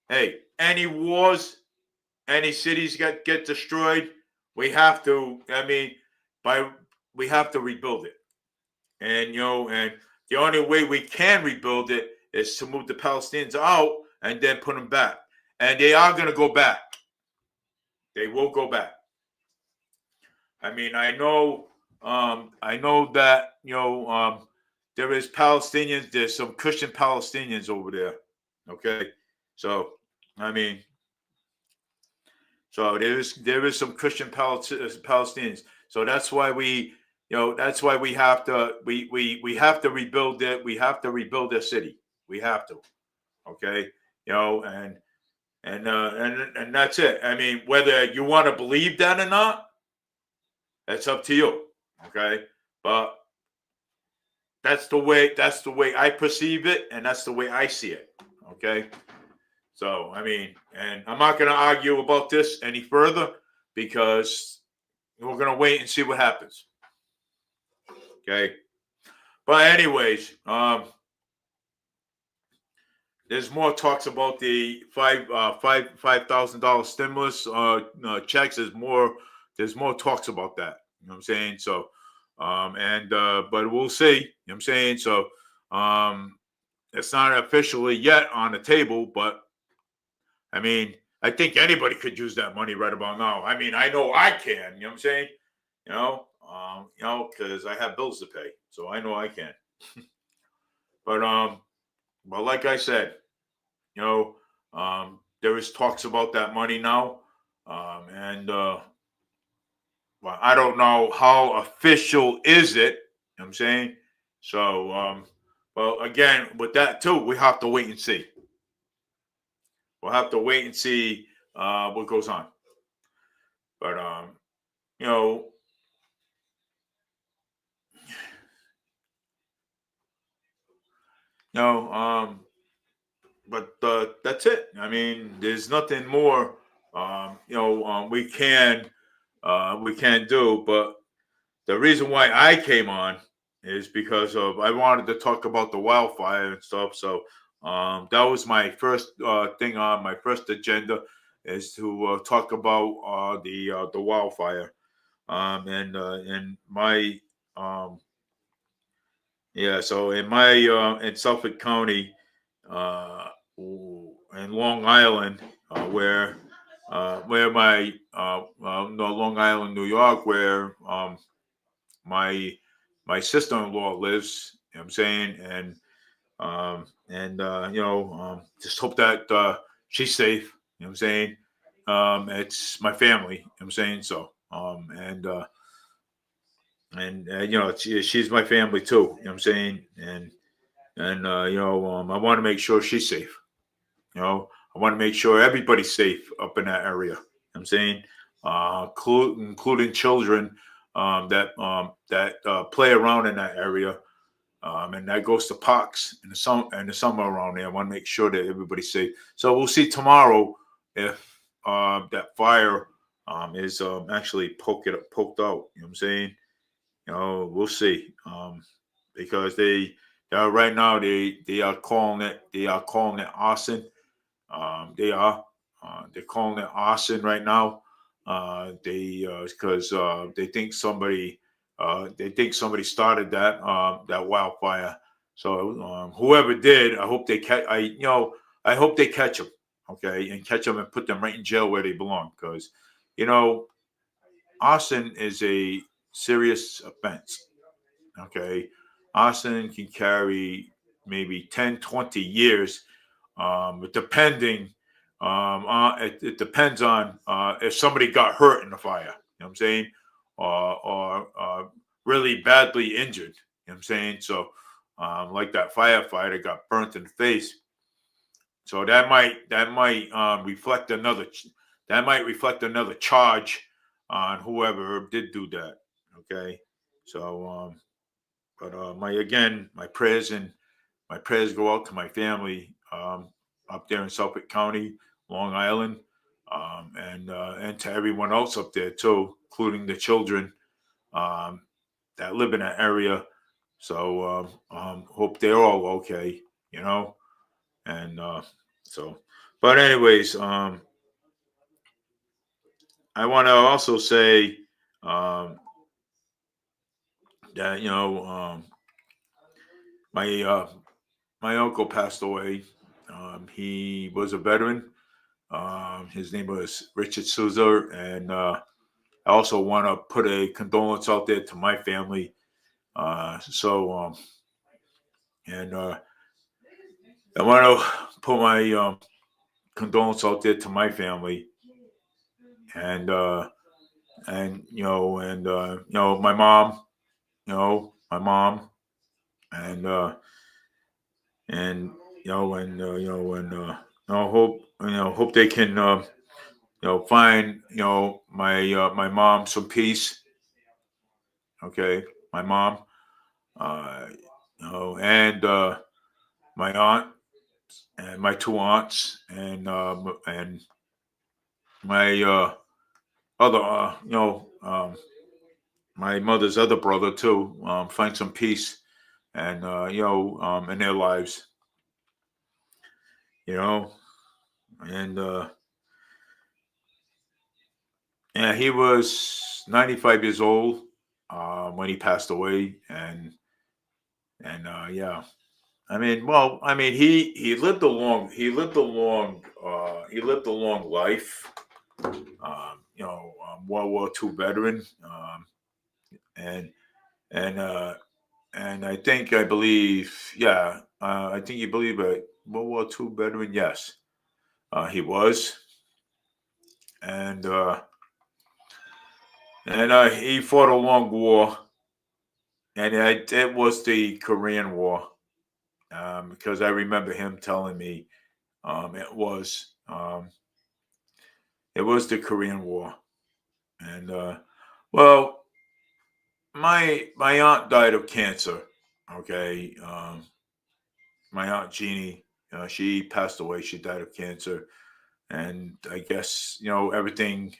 Hey, any wars, any cities get destroyed, we have to we have to rebuild it. And you know, and the only way we can rebuild it is to move the Palestinians out and then put them back. And they are going to go back. They will go back. I mean, I know that, you know, there is Palestinians. There's some Christian Palestinians over there. Okay, so I mean, so there is some Christian Palestinians. So that's why we have to we have to rebuild it. We have to rebuild their city. We have to. Okay, you know, and that's it. I mean, whether you want to believe that or not, that's up to you. Okay, but that's the way I perceive it, and that's the way I see it. Okay, so I mean, and I'm not going to argue about this any further because we're going to wait and see what happens. Okay, but anyways, there's more talks about the $5,000 stimulus checks. There's more talks about that. You know what I'm saying? So, but we'll see. You know what I'm saying? So, it's not officially yet on the table, but I mean, I think anybody could use that money right about now. I mean, I know I can. You know what I'm saying? Because I have bills to pay, so I know I can. But but like I said, you know, there is talks about that money now, and well, I don't know how official is it. You know what I'm saying? So, well, again, with that too, we have to wait and see. We'll have to wait and see what goes on. But you know, you know, but that's it. I mean, there's nothing more. We can do. But the reason why I came on is because of I wanted to talk about the wildfire and stuff. So that was my first thing on my first agenda is to talk about the wildfire. And my um, yeah, so in Suffolk County, in Long Island, where my no, Long Island, New York, where my my sister-in-law lives. You know what I'm saying, and just hope that she's safe. You know what I'm saying. It's my family. You know what I'm saying, so she's my family too. You know what I'm saying, and I want to make sure she's safe. I want to make sure everybody's safe up in that area. You know what I'm saying, including children that play around in that area, and that goes to parks in the summer around there. I want to make sure that everybody's safe. So we'll see tomorrow if that fire is actually poked out. You know what I'm saying? We'll see. Because right now they are calling it arson. They're calling it arson right now. They because they think somebody started that wildfire. So whoever did, I hope they catch. I hope they catch them. Okay, and catch them and put them right in jail where they belong. Because you know arson is a serious offense. Okay, arson can carry maybe 10, 20 years, depending. It depends on if somebody got hurt in the fire. You know what I'm saying, or really badly injured. You know what I'm saying. So, like that firefighter got burnt in the face. So that might reflect another charge on whoever did do that. Okay, so my prayers go out to my family up there in Suffolk County, Long Island, and to everyone else up there too, including the children um, that live in that area. So hope they're all okay, you know. And so, but anyways, I want to also say um, that my my uncle passed away. He was a veteran. His name was Richard Souza, and I also want to put a condolence out there to my family. And I want to put my condolence out there to my family, and my mom, my mom, and and hope they can find my mom some peace. Okay, my mom, uh, and my aunt and my two aunts and my other my mother's other brother too. Find some peace and in their lives. You know, and yeah, he was 95 years old when he passed away, and yeah. I mean, well, I mean, he lived a long life. World War II veteran, and and and I believe, yeah, I think you believe a World War II veteran. Yes, he was, and he fought a long war, and it was the Korean War, because I remember him telling me it was the Korean War, and well, my aunt died of cancer. Okay, my aunt Jeannie, she passed away. She died of cancer, and I guess everything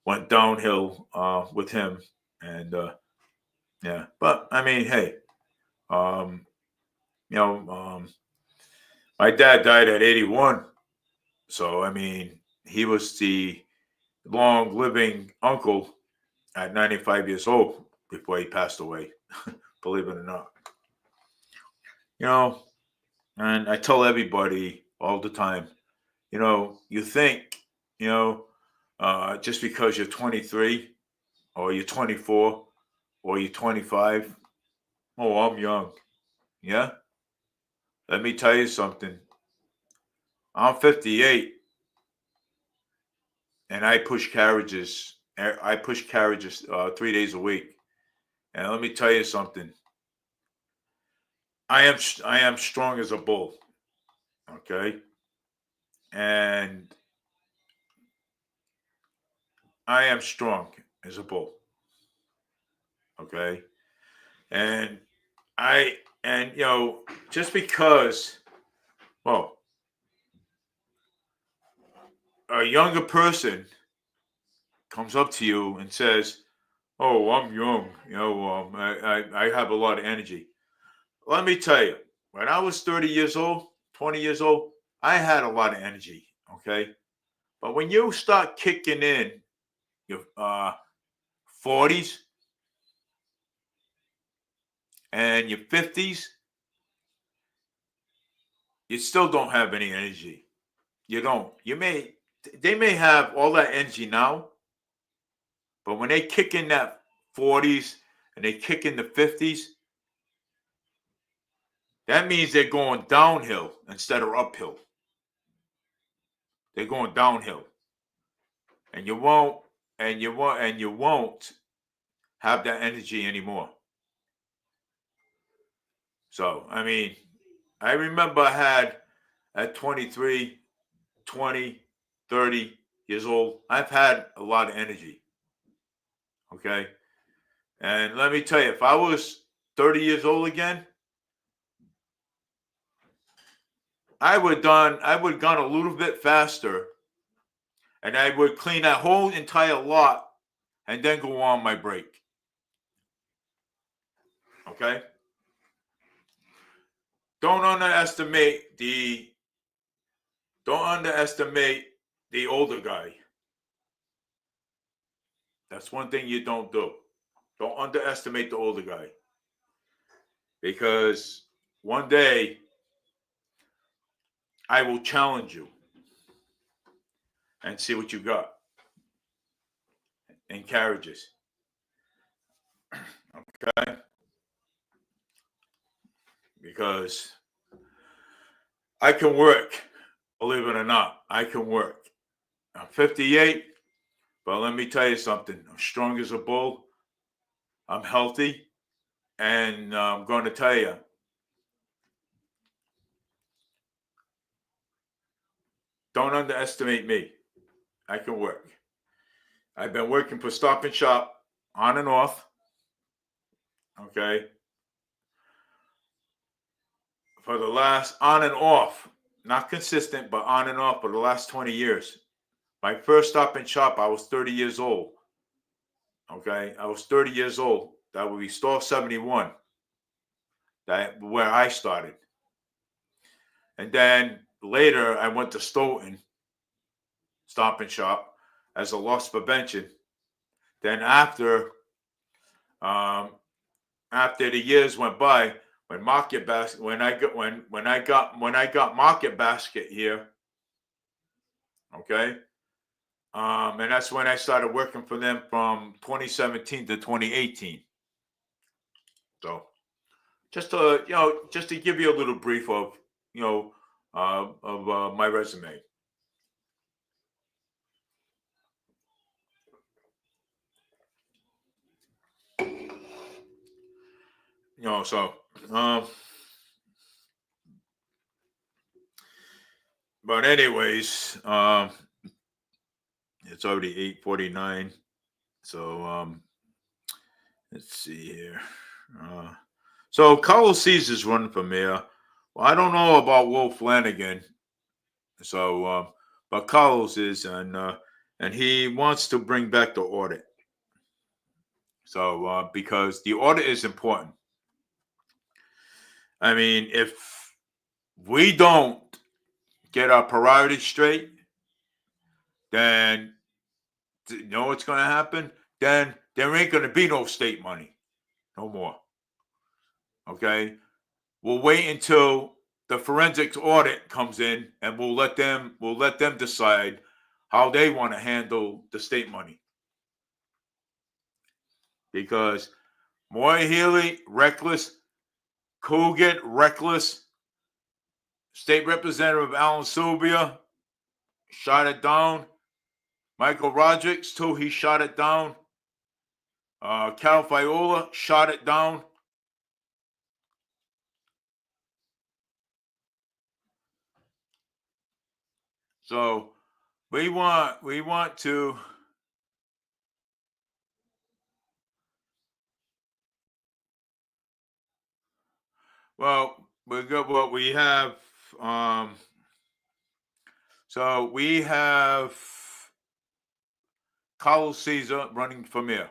went downhill with him, and yeah. But I mean, hey, um, you know, my dad died at 81, so I mean, he was the long living uncle at 95 years old before he passed away. Believe it or not, you know. And I tell everybody all the time, you think, you know, just because you're 23 or you're 24 or you're 25, oh, I'm young. Yeah. Let me tell you something. I'm 58 and I push carriages. I push carriages 3 days a week. And let me tell you something. I am strong as a bull. Okay. And I am strong as a bull. Okay. And I and just because, well, a younger person comes up to you and says, "Oh, I'm young. I have a lot of energy." Let me tell you, when I was 30 years old, 20 years old, I had a lot of energy. Okay, but when you start kicking in your 40s and your 50s, you still don't have any energy. You don't. They may have all that energy now, but when they kick in that 40s and they kick in the 50s, that means they're going downhill instead of uphill. They're going downhill. And you won't have that energy anymore. So, I mean, I remember I had at 23, 20, 30 years old, I've had a lot of energy. Okay? And let me tell you, if I was 30 years old again, I would gone a little bit faster, and I would clean that whole entire lot and then go on my break. Okay? Don't underestimate the don't underestimate the older guy. That's one thing you don't do. Don't underestimate the older guy. Because one day I will challenge you and see what you got in carriages. Okay? Because I can work, believe it or not. I can work. I'm 58, but let me tell you something. I'm strong as a bull. I'm healthy. And I'm going to tell you, don't underestimate me. I can work. I've been working for Stop and Shop on and off. Okay. For the last on and off, not consistent, but on and off for the last 20 years. My first Stop and Shop, I was 30 years old. Okay. I was 30 years old. That would be Store 71. That where I started. And then later I went to Stoughton Stop and Shop as a loss prevention. Then after the years went by, when Market Basket, when I got Market Basket here, okay, and that's when I started working for them from 2017 to 2018. So just to give you a little brief of my resume. So but anyways, it's already 8:49. So let's see here. So Carlos Caesar's running for mayor. Well, I don't know about Will Flanagan. So but Carlos is, and he wants to bring back the audit. So because the audit is important. I mean, if we don't get our priorities straight, then you know what's going to happen? Then there ain't going to be no state money, no more. Okay, we'll wait until the forensics audit comes in, and we'll let them decide how they want to handle the state money. Because Moy Healy, reckless. Coogan, reckless. State Representative Alan Subia shot it down. Michael Rodriguez, too, he shot it down. Cal Fiola shot it down. So we want to we got what we have. So we have Carlos Caesar running for mayor.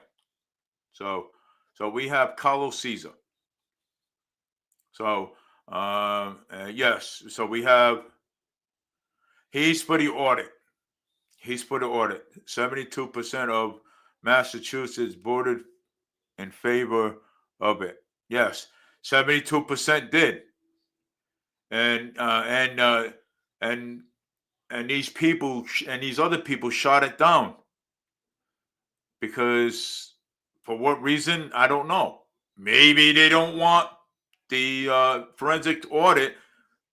So we have Carlos Caesar. So yes, so we have. He's for the audit. 72% of Massachusetts voted in favor of it. Yes, 72% did. And these people and these other people shot it down because for what reason, I don't know. Maybe they don't want the forensic audit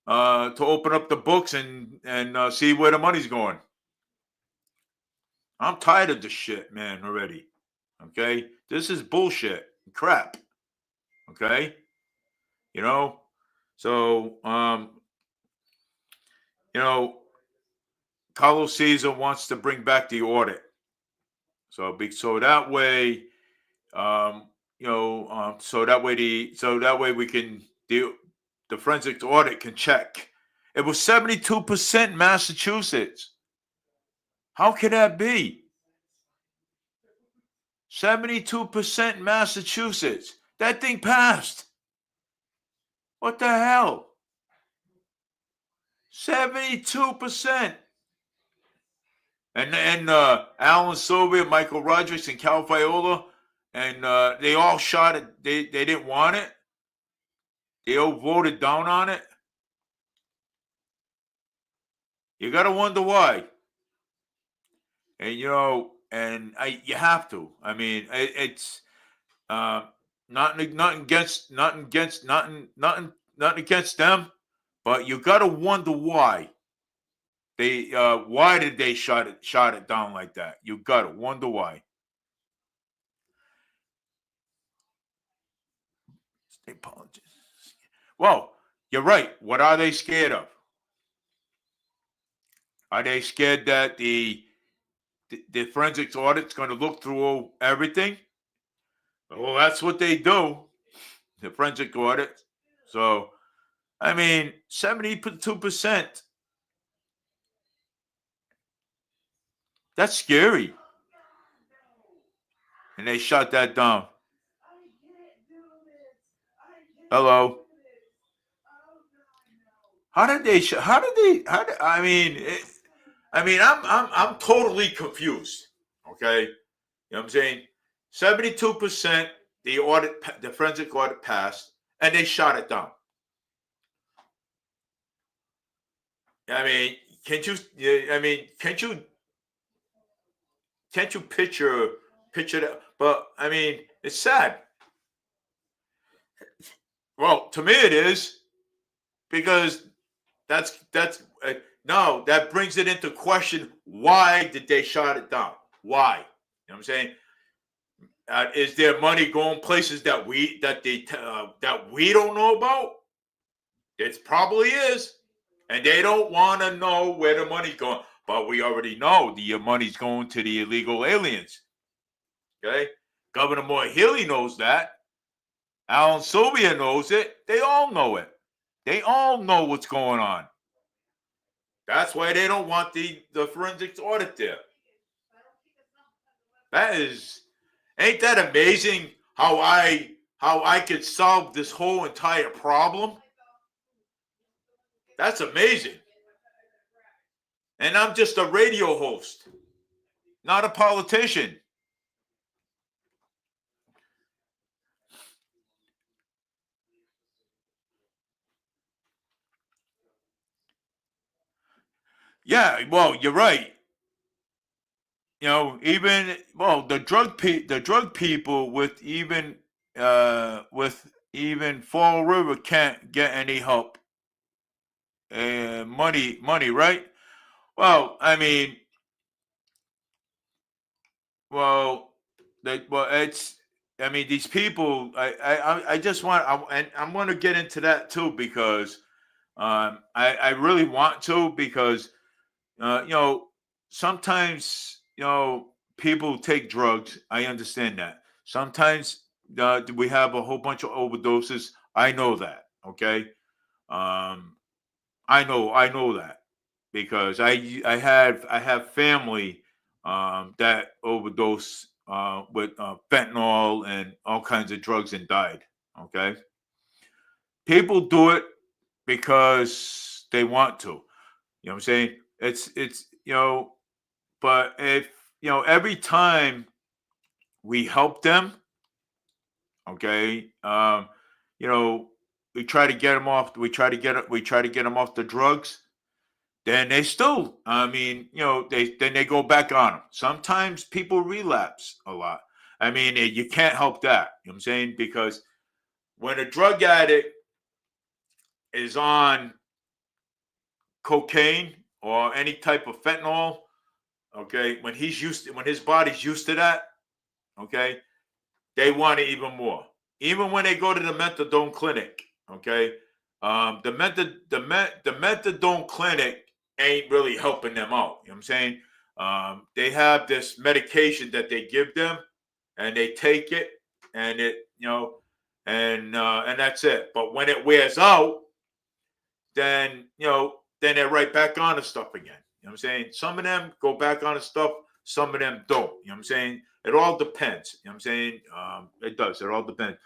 to open up the books and see where the money's going. I'm tired of this shit, man, already. Okay? This is bullshit. Crap. Okay? So Carlos Caesar wants to bring back the audit. So that way so that way we can do the forensic audit can check. It was 72% Massachusetts. How can that be? 72% Massachusetts. That thing passed. What the hell? 72%. And Alan Silvia, Michael Rodriguez, and Cal Fiola, and they all shot it. They didn't want it. They all voted down on it. You got to wonder why. And you have to. I mean, it's nothing against them, but you got to wonder why. Why did they shot it down like that? You got to wonder why. State politics. Well, you're right. What are they scared of? Are they scared that the forensics audit's going to look through everything? Well, that's what they do. The forensic audit. So, I mean, 72%. That's scary. And they shut that down. Hello. I'm totally confused. Okay. You know what I'm saying? 72%, the forensic audit passed, and they shot it down. I mean, can't you? I mean, can't you picture that? But I mean, it's sad. Well, to me, it is because that's no. That brings it into question. Why did they shut it down? Why? You know what I'm saying? Is there money going places that we don't know about? It probably is, and they don't want to know where the money's going. But we already know the money's going to the illegal aliens. Okay, Governor Moore Healey knows that. Alan Sylvia knows it. They all know it. They all know what's going on. That's why they don't want the forensics audit there. Ain't that amazing how I could solve this whole entire problem? That's amazing. And I'm just a radio host, not a politician. Yeah, well, you're right. You know, even the drug people with even Fall River can't get any help. Money, right? Well, I mean, well, it's. I mean, these people. I just want. And I'm going to get into that too because I really want to because you know, sometimes people take drugs. I understand that. Sometimes we have a whole bunch of overdoses. I know that. Okay. I know that because I have family that overdose with fentanyl and all kinds of drugs and died. Okay, people do it because they want to. You know what I'm saying? It's but if every time we help them, okay, you know, we try to get them off. We try to get them off the drugs. Then they still, I mean, they go back on them. Sometimes people relapse a lot. I mean, you can't help that. You know what I'm saying? Because when a drug addict is on cocaine or any type of fentanyl, okay, when his body's used to that, okay, they want it even more. Even when they go to the methadone clinic, okay, the methadone clinic ain't really helping them out. You know what I'm saying? They have this medication that they give them, and they take it, and and that's it. But when it wears out, then they're right back on the stuff again. You know what I'm saying? Some of them go back on the stuff, some of them don't. You know what I'm saying? It all depends. You know what I'm saying? It does. It all depends.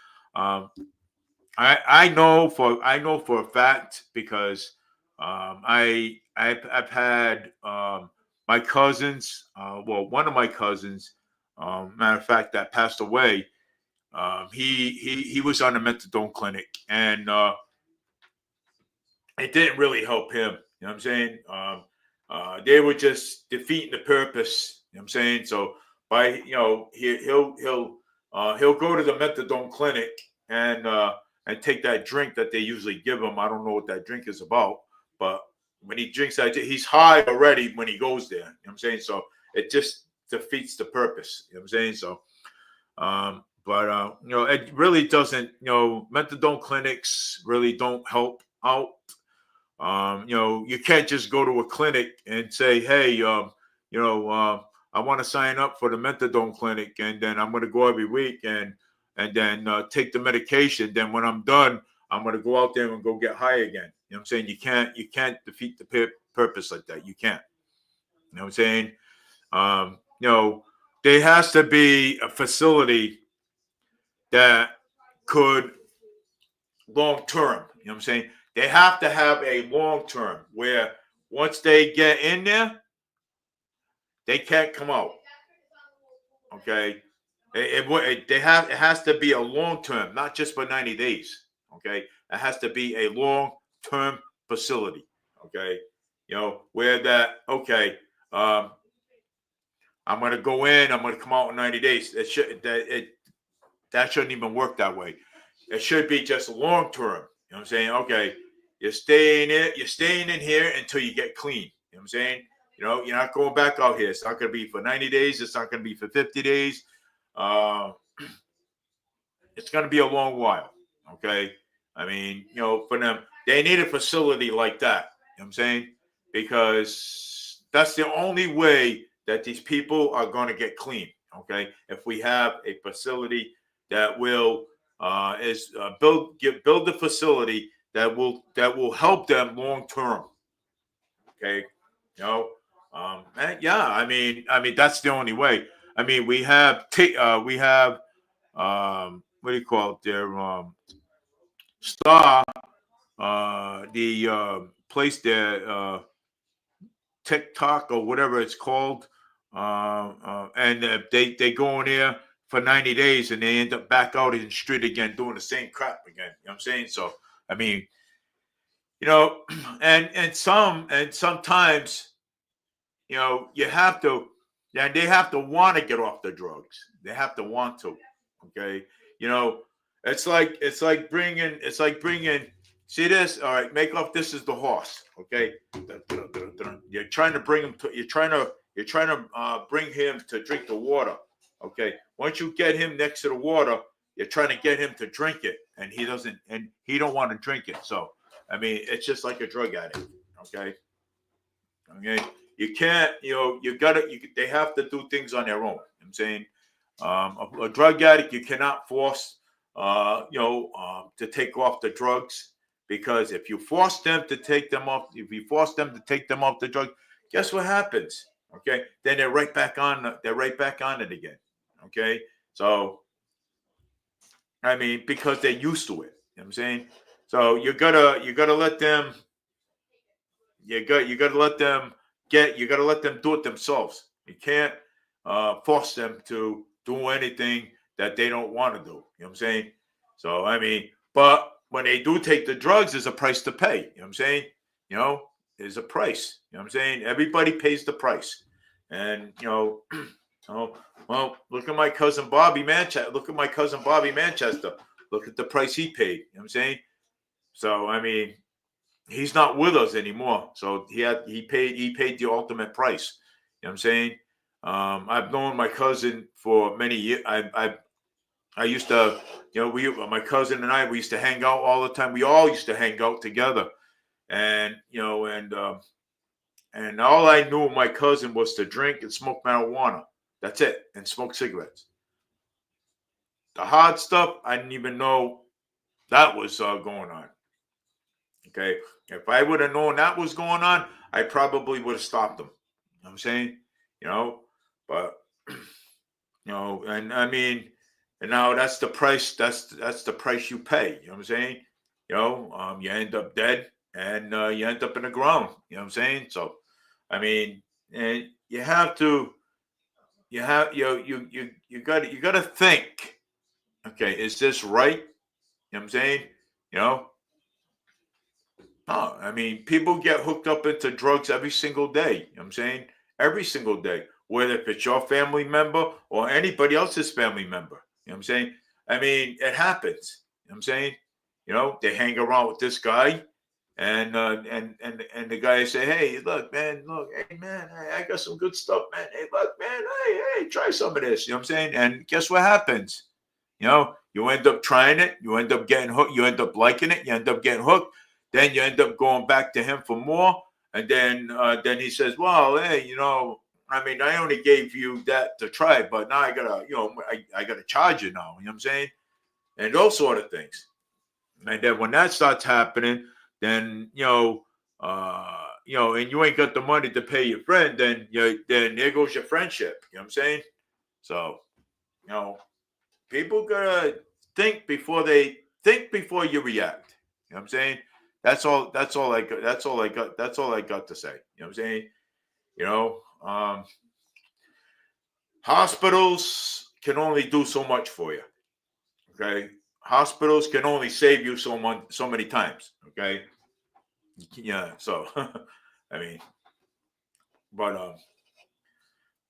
I know for a fact because I've had my cousins. One of my cousins, matter of fact, that passed away. He was on a methadone clinic, and it didn't really help him. You know what I'm saying? They were just defeating the purpose. You know what I'm saying? So by he'll go to the methadone clinic and take that drink that they usually give him. I don't know what that drink is about, but when he drinks that, he's high already when he goes there. You know what I'm saying? So it just defeats the purpose. You know what I'm saying? So but it really doesn't. Methadone clinics really don't help out. You can't just go to a clinic and say, "Hey, I want to sign up for the methadone clinic, and then I'm going to go every week and then take the medication. Then when I'm done, I'm going to go out there and go get high again." You know what I'm saying? You can't defeat the purpose like that. You can't. You know what I'm saying? There has to be a facility that could long term. You know what I'm saying? They have to have a long term where once they get in there, they can't come out. Okay, it has to be a long term, not just for 90 days. Okay, it has to be a long-term facility. Okay, where that I'm going to go in, I'm going to come out in 90 days. That shouldn't even work that way. It should be just long term. You know what I'm saying? Okay, you're staying in here until you get clean. You know what I'm saying? You're not going back out here. It's not going to be for 90 days. It's not going to be for 50 days. It's going to be a long while. Okay. I mean, for them, they need a facility like that. You know what I'm saying? Because that's the only way that these people are going to get clean. Okay. If we have a facility that will build the facility that will help them long term. Okay. I mean that's the only way. I mean, we have what do you call it there? Star, the place there, TikTok or whatever it's called, and they go in there for 90 days and they end up back out in the street again doing the same crap again. You know what I'm saying? So I mean, and sometimes you have to, and they have to want to get off the drugs. They have to want to. Okay, it's like bringing. See this? All right, make up. This is the horse. Okay, you're trying to bring him to. You're trying to bring him to drink the water. Okay, once you get him next to the water, you're trying to get him to drink it, and he doesn't, and he don't want to drink it. So, I mean, it's just like a drug addict. Okay. You can't, they have to do things on their own. I'm saying, a drug addict, you cannot force, to take off the drugs, because if you force them to take them off, the drug, guess what happens? Okay, then they're right back on it again. Okay, so I mean, because they're used to it. You know what I'm saying? So you gotta let them. You gotta let them do it themselves. You can't force them to do anything that they don't want to do. You know what I'm saying? So I mean, but when they do take the drugs, there's a price to pay. You know what I'm saying? There's a price. You know what I'm saying? Everybody pays the price. And well, look at my cousin Bobby Manchester. Look at the price he paid. You know what I'm saying? So I mean, he's not with us anymore. So he paid the ultimate price. You know what I'm saying? I've known my cousin for many years. I used to, my cousin and we used to hang out all the time. We all used to hang out together, and and all I knew of my cousin was to drink and smoke marijuana. That's it, and smoke cigarettes. The hard stuff, I didn't even know that was going on. Okay. If I would have known that was going on, I probably would have stopped them. You know what I'm saying? But and I mean, and now that's the price, that's the price you pay. You know what I'm saying? You end up dead, and you end up in the ground. You know what I'm saying? So I mean, and you have to you got to think, okay, is this right? You know what I'm saying? No, I mean, people get hooked up into drugs every single day. You know what I'm saying? Every single day, whether if it's your family member or anybody else's family member. You know what I'm saying? I mean, it happens. You know what I'm saying? They hang around with this guy, and the guy say, "Hey, look, man, hey, man, I got some good stuff, man. Hey, look, man, hey, try some of this." You know what I'm saying? And guess what happens? You end up trying it. You end up getting hooked. You end up liking it. You end up getting hooked. Then you end up going back to him for more, and then he says, "Well, hey, I mean, I only gave you that to try, but now I gotta, I gotta charge you now." You know what I'm saying? And those sort of things. And then when that starts happening, then and you ain't got the money to pay your friend, then there goes your friendship. You know what I'm saying? So, people gotta think before you react. You know what I'm saying? That's all I got to say. You know what I'm saying? Hospitals can only do so much for you. Okay? hospitals can only save you so many times. Okay. Yeah. So, I mean, but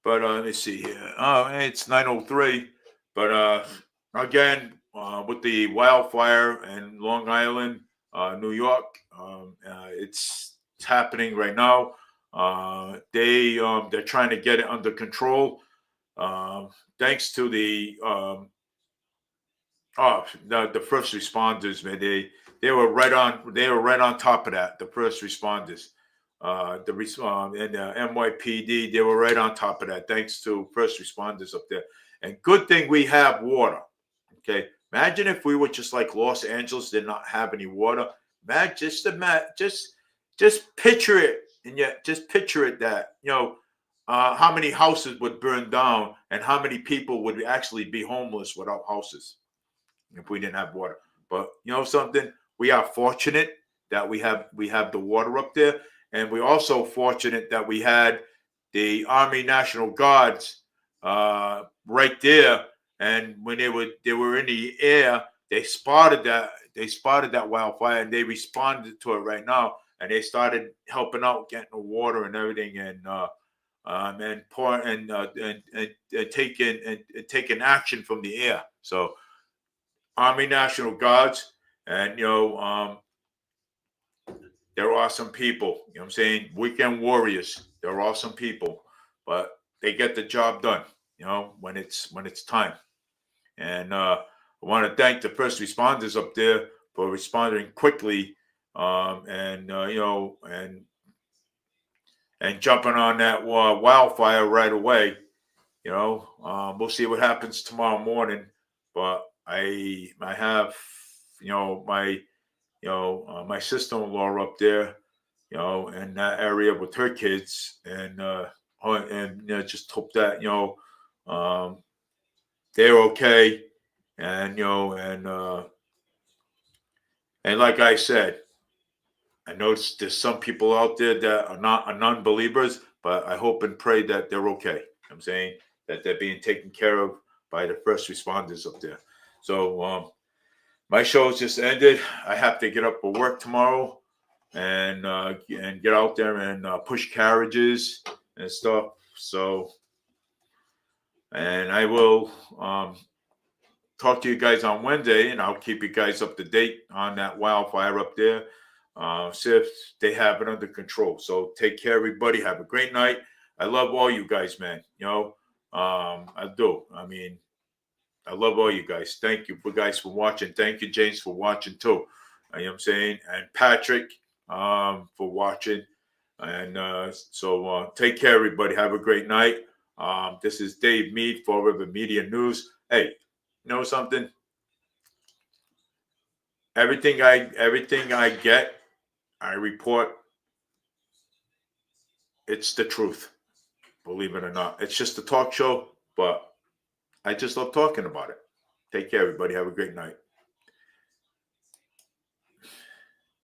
let's see here. Oh, it's 9:03. But again, with the wildfire in Long Island, New York, it's happening right now. They're trying to get it under control. Thanks to the first responders, man. They were right on top of that. The first responders, and the NYPD, they were right on top of that. Thanks to first responders up there. And good thing we have water. Okay, imagine if we were just like Los Angeles, did not have any water. Just picture it, and yet just picture it that how many houses would burn down, and how many people would actually be homeless without houses if we didn't have water. But you know something, we are fortunate that we have the water up there, and we're also fortunate that we had the Army National Guards right there. And when they were in the air, they spotted that wildfire, and they responded to it right now, and they started helping out, getting the water and everything, and taking action from the air. So Army National Guards, and they're awesome people. You know what I'm saying? Weekend warriors. They're awesome people, but they get the job done. When it's time. And I want to thank the first responders up there for responding quickly, and jumping on that wildfire right away. We'll see what happens tomorrow morning, but I have my sister-in-law up there, in that area with her kids, and just hope that they're okay, and and like I said, I know there's some people out there that are non-believers, but I hope and pray that they're okay. I'm saying that they're being taken care of by the first responders up there. So my show's just ended. I have to get up for work tomorrow, and get out there and push carriages and stuff. So, and I will talk to you guys on Wednesday, and I'll keep you guys up to date on that wildfire up there. See if they have it under control. So take care, everybody. Have a great night. I love all you guys, man. I do. I mean, I love all you guys. Thank you for watching. Thank you, James, for watching too. You know what I'm saying? And Patrick, for watching. And so take care, everybody. Have a great night. This is Dave Mead for River Media News. Hey, you know something? Everything I get, I report. It's the truth. Believe it or not. It's just a talk show, but I just love talking about it. Take care, everybody. Have a great night.